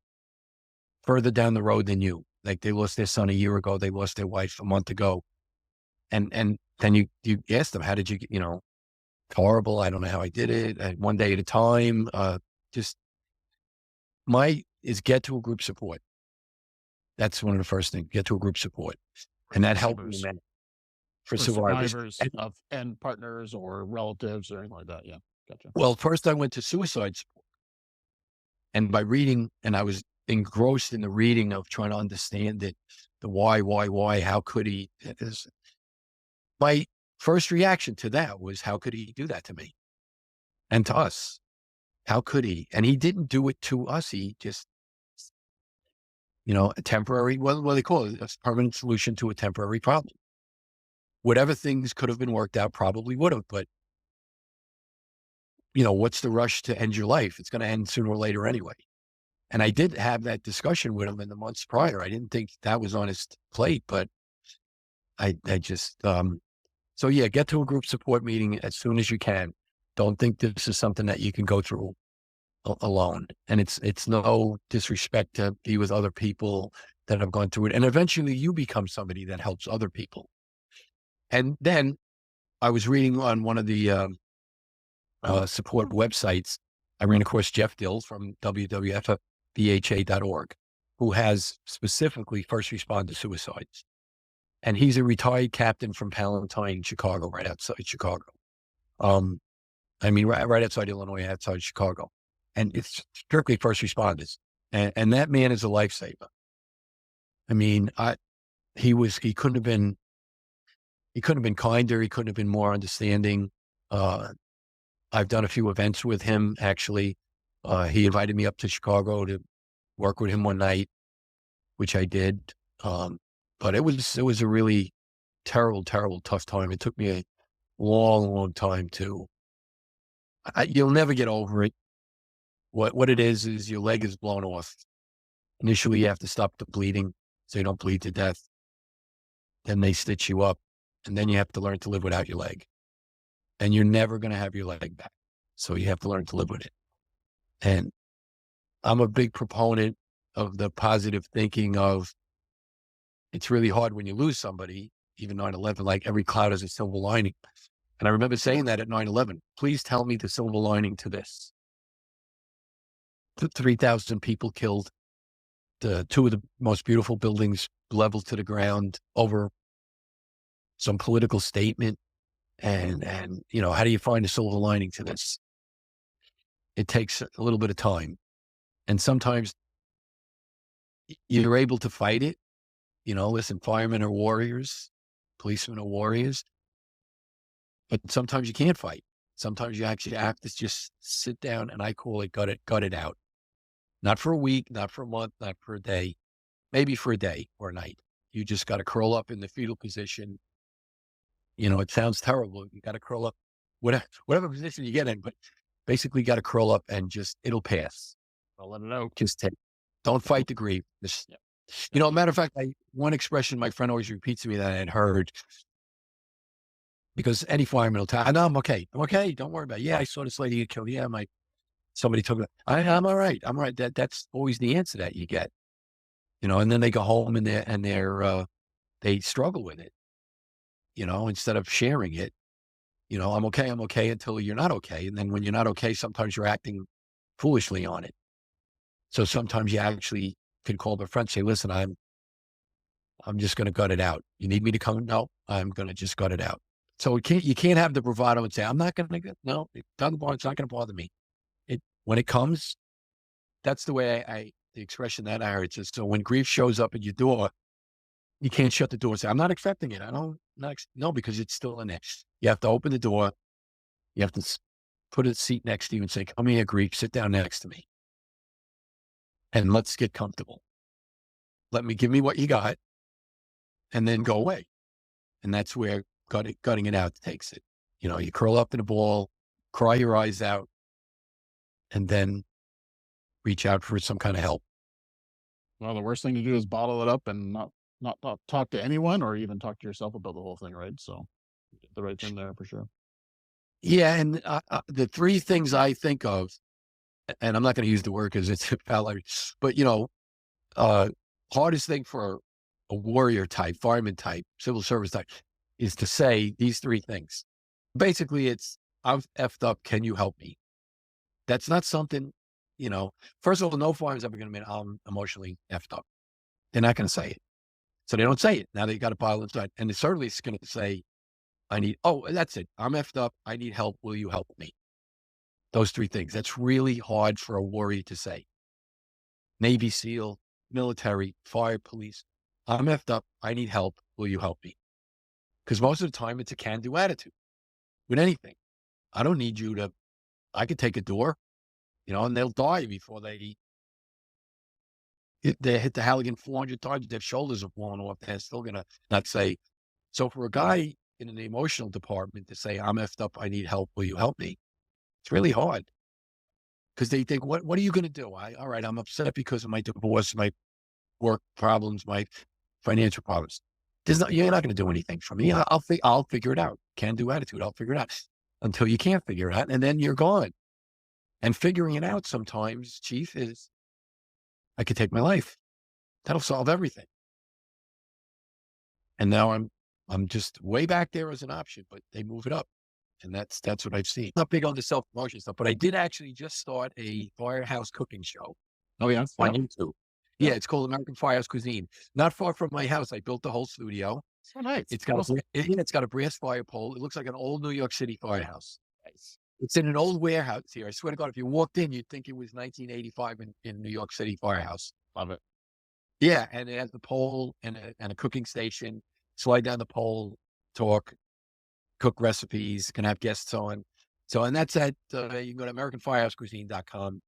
further down the road than you. Like they lost their son a year ago. They lost their wife a month ago. And then you ask them, how did you get, it's horrible. I don't know how I did it. One day at a time. Just get to a group support. That's one of the first things. Get to a group support. And that helped me, man. For survivors and partners or relatives or anything like that. Yeah. Gotcha. Well, first I went to suicide support. And by reading, and I was engrossed in the reading of trying to understand it, the why, how could he? My first reaction to that was, how could he do that to me and to us? How could he? And he didn't do it to us. He just, a temporary, what do they call it? A permanent solution to a temporary problem. Whatever things could have been worked out probably would have, but what's the rush to end your life? It's going to end sooner or later anyway. And I did have that discussion with him in the months prior. I didn't think that was on his plate, but I just, so yeah, get to a group support meeting as soon as you can. Don't think this is something that you can go through alone. And it's no disrespect to be with other people that have gone through it. And eventually you become somebody that helps other people. And then I was reading on one of the support websites. I ran across Jeff Dill from WWFBHA.org, who has specifically first responder suicides. And he's a retired captain from Palatine, Chicago, right outside Chicago. Right outside Illinois, outside Chicago. And it's strictly first responders. And that man is a lifesaver. He couldn't have been kinder. He couldn't have been more understanding. I've done a few events with him, actually. He invited me up to Chicago to work with him one night, which I did. But it was a really terrible, terrible, tough time. It took me a long, long time you'll never get over it. What it is your leg is blown off. Initially, you have to stop the bleeding so you don't bleed to death. Then they stitch you up, and then you have to learn to live without your leg. And you're never going to have your leg back. So you have to learn to live with it. And I'm a big proponent of the positive thinking of, it's really hard when you lose somebody, even 9/11, like every cloud has a silver lining. And I remember saying that at 9/11, please tell me the silver lining to this. 3,000 people killed, the two of the most beautiful buildings leveled to the ground over some political statement. And how do you find a silver lining to this? It takes a little bit of time. And sometimes you're able to fight it. Listen, firemen are warriors, policemen are warriors, but sometimes you can't fight. Sometimes you actually have to just sit down, and I call it gut it out. Not for a week, not for a month, not for a day, maybe for a day or a night. You just got to curl up in the fetal position. It sounds terrible. You got to curl up, whatever position you get in, but basically got to curl up and it'll pass. I'll let it out. Don't fight the grief. Matter of fact, one expression my friend always repeats to me that I had heard, because any fireman will tell, no, I'm okay. Don't worry about it. Yeah, I saw this lady get killed. Yeah, somebody told me, I'm all right. I'm all right. That's always the answer that you get, and then they go home and they struggle with it, instead of sharing it, I'm okay until you're not okay. And then when you're not okay, sometimes you're acting foolishly on it. So sometimes you actually can call their friend, say, listen, I'm just going to gut it out. You need me to come? No, I'm going to just gut it out. So you can't have the bravado and say, I'm not going to, no, it's not going to bother me. When it comes, that's the way the expression that I heard. So when grief shows up at your door, you can't shut the door and say, I'm not expecting it. No, because it's still in there. You have to open the door. You have to put a seat next to you and say, come here, grief, sit down next to me. And let's get comfortable. Give me what you got, and then go away. And that's where gutting it out takes it. You curl up in a ball, cry your eyes out, and then reach out for some kind of help. Well, the worst thing to do is bottle it up and not talk to anyone, or even talk to yourself about the whole thing, right? So the right thing there for sure. Yeah. And the three things I think of, and I'm not going to use the word because it's but hardest thing for a warrior type, fireman type, civil service type is to say these three things. Basically, it's, I've effed up. Can you help me? That's not something, first of all, no fireman's ever going to admit I'm emotionally effed up. They're not going to say it. So they don't say it. Now they got to pile inside. And it certainly is going to say, that's it. I'm effed up. I need help. Will you help me? Those three things. That's really hard for a warrior to say. Navy SEAL, military, fire, police. I'm effed up. I need help. Will you help me? Because most of the time it's a can-do attitude with anything. I don't need you to, I could take a door, and they'll die before they hit the Halligan 400 times. Their shoulders have blown off. They're still going to not say. So for a guy in the emotional department to say, I'm effed up. I need help. Will you help me? It's really hard. Because they think, what are you going to do? All right, I'm upset because of my divorce, my work problems, my financial problems. You're not going to do anything for me. I'll figure it out. Can-do attitude. I'll figure it out until you can't figure it out, and then you're gone. And figuring it out sometimes, Chief, is I could take my life. That'll solve everything. And now I'm just way back there as an option, but they move it up. And that's what I've seen. Not big on the self-promotion stuff, but I did actually just start a firehouse cooking show. Oh, yeah. On YouTube. Yeah, it's called American Firehouse Cuisine. Not far from my house. I built the whole studio. So nice. It's got a brass fire pole. It looks like an old New York City firehouse. Nice. It's in an old warehouse here. I swear to God, if you walked in, you'd think it was 1985 in New York City firehouse. Love it. Yeah, and it has the pole and a cooking station. Slide down the pole, talk, cook recipes, can have guests on. So, and that's at, you can go to AmericanFirehouseCuisine.com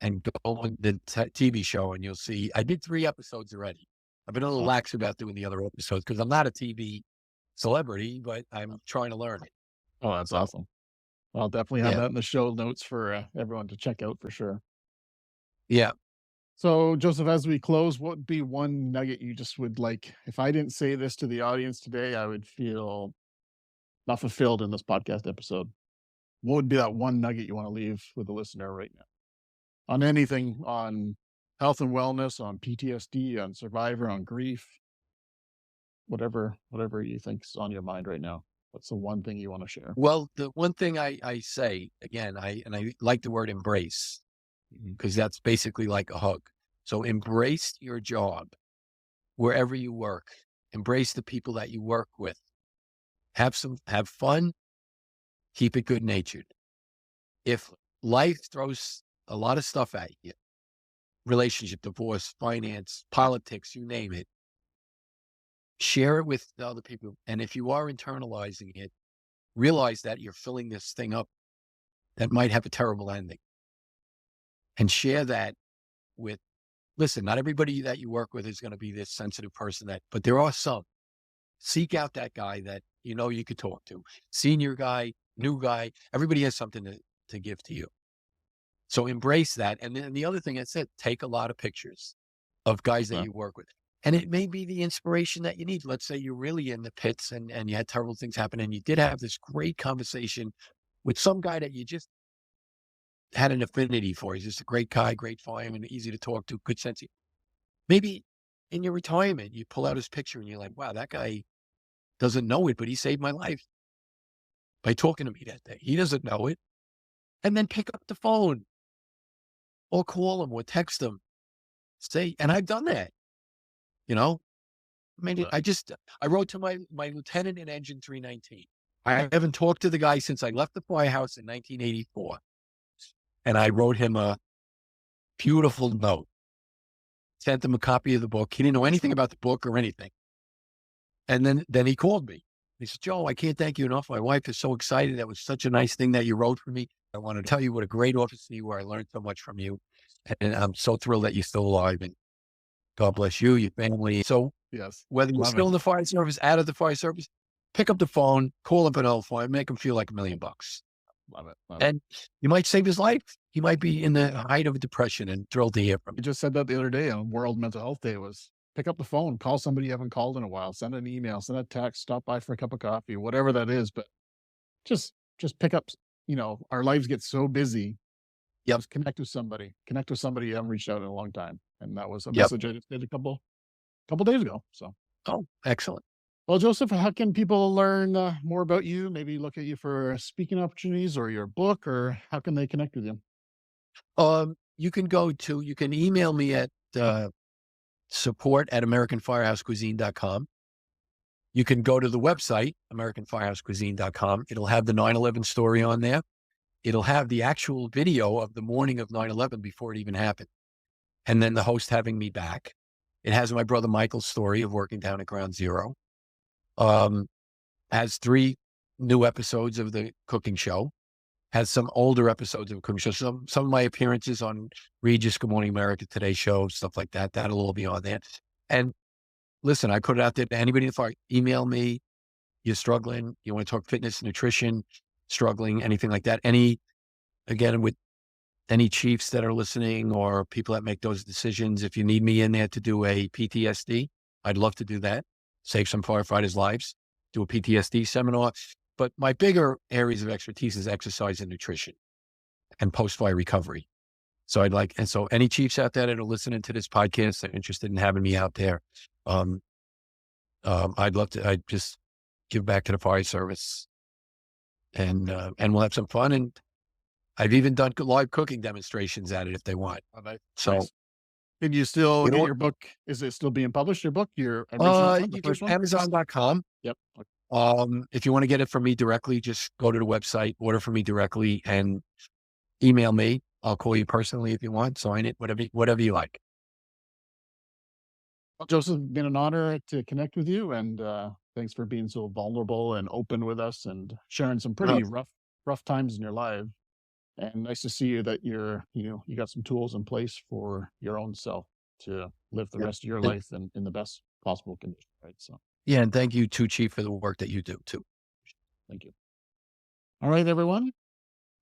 and go on the TV show, and you'll see, I did 3 episodes already. I've been a little lax about doing the other episodes because I'm not a TV celebrity, but I'm trying to learn it. Oh, that's awesome. I'll definitely have that in the show notes for everyone to check out for sure. Yeah. So, Joseph, as we close, what would be one nugget you just would like? If I didn't say this to the audience today, I would feel not fulfilled in this podcast episode. What would be that one nugget you want to leave with the listener right now? On anything, on health and wellness, on PTSD, on survivor, on grief, whatever you think's on your mind right now. What's the one thing you want to share? Well, the one thing I say, again, I like the word embrace, because that's basically like a hug. So embrace your job wherever you work. Embrace the people that you work with. Have fun. Keep it good natured. If life throws a lot of stuff at you, relationship, divorce, finance, politics, you name it, share it with the other people. And if you are internalizing it, realize that you're filling this thing up that might have a terrible ending. And share that with, listen, not everybody that you work with is going to be this sensitive person but there are some. Seek out that guy that you could talk to. Senior guy, new guy, everybody has something to give to you. So embrace that. And then the other thing I said, take a lot of pictures of guys that you work with. And it may be the inspiration that you need. Let's say you're really in the pits and you had terrible things happen and you did have this great conversation with some guy that you just had an affinity for. He's just a great guy, great fireman, easy to talk to, good sense. Maybe in your retirement, you pull out his picture and you're like, wow, that guy doesn't know it, but he saved my life by talking to me that day. He doesn't know it. And then pick up the phone or call him or text him. Say, and I've done that. I mean, I wrote to my lieutenant in Engine 319. I haven't talked to the guy since I left the firehouse in 1984. And I wrote him a beautiful note, sent him a copy of the book. He didn't know anything about the book or anything. And then he called me. He said, Joe, I can't thank you enough. My wife is so excited. That was such a nice thing that you wrote for me. I want to tell you what a great officer you were. I learned so much from you. And I'm so thrilled that you're still alive. And God bless you, your family. So yes, whether you're still in the fire service, out of the fire service, pick up the phone, call up an old fire, make him feel like $1 million. Love it. And you might save his life. He might be in the height of a depression and thrilled to hear from you. You just said that the other day on World Mental Health Day was pick up the phone, call somebody you haven't called in a while, send an email, send a text, stop by for a cup of coffee, whatever that is. But just pick up, our lives get so busy Yep. Just connect with somebody. Connect with somebody you haven't reached out in a long time. And that was a Yep. message I just did a couple days ago. So, Oh, excellent. well, Joseph, how can people learn more about you? Maybe look at you for speaking opportunities or your book, or how can they connect with you? You can email me at support@AmericanFirehouseCuisine.com. You can go to the website, AmericanFirehouseCuisine.com. It'll have the 9/11 story on there. It'll have the actual video of the morning of 9/11 before it even happened. And then the host having me back. It has my brother Michael's story of working down at Ground Zero. Has 3 new episodes of the cooking show. Has some older episodes of the cooking show. Some of my appearances on Regis, Good Morning America, Today Show, stuff like that. That'll all be on there. And listen, I put it out there to anybody in the fire. Email me. You're struggling. You want to talk fitness, nutrition, struggling, anything like that. Again, with any chiefs that are listening or people that make those decisions, if you need me in there to do a PTSD, I'd love to do that. Save some firefighters' lives, do a PTSD seminar. But my bigger areas of expertise is exercise and nutrition and post-fire recovery. So so any chiefs out there that are listening to this podcast that are interested in having me out there, I'd just give back to the fire service and we'll have some fun. And I've even done live cooking demonstrations at it if they want. Oh, nice. So, Nice. Can you still You know get what? your book? Is it still being published? Your book, your original one, the you first can one? Amazon.com. Yep. If you want to get it from me directly, just go to the website, order from me directly, and email me. I'll call you personally if you want. Sign it, whatever you like. Well, Joseph, it's been an honor to connect with you, and thanks for being so vulnerable and open with us and sharing some pretty rough times in your life. And nice to see you that you got some tools in place for your own self to live the rest of your life in the best possible condition. Right. So, Yeah. And thank you too, Chief, for the work that you do too. thank you. All right, everyone.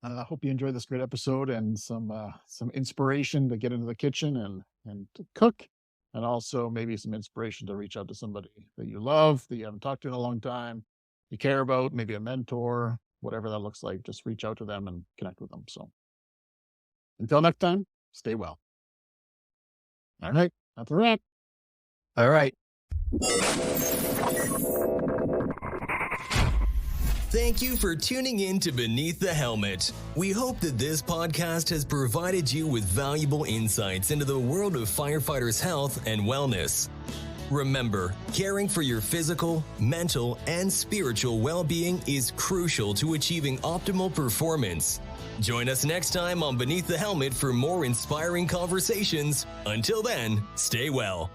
I hope you enjoyed this great episode and some inspiration to get into the kitchen and to cook, and also maybe some inspiration to reach out to somebody that you love, that you haven't talked to in a long time, you care about, maybe a mentor, whatever that looks like. Just reach out to them and connect with them. So until next time, stay well. All right, that's a wrap. All right. Thank you for tuning in to Beneath the Helmet. We hope that this podcast has provided you with valuable insights into the world of firefighters' health and wellness. Remember, caring for your physical, mental, and spiritual well-being is crucial to achieving optimal performance. Join us next time on Beneath the Helmet for more inspiring conversations. Until then, stay well.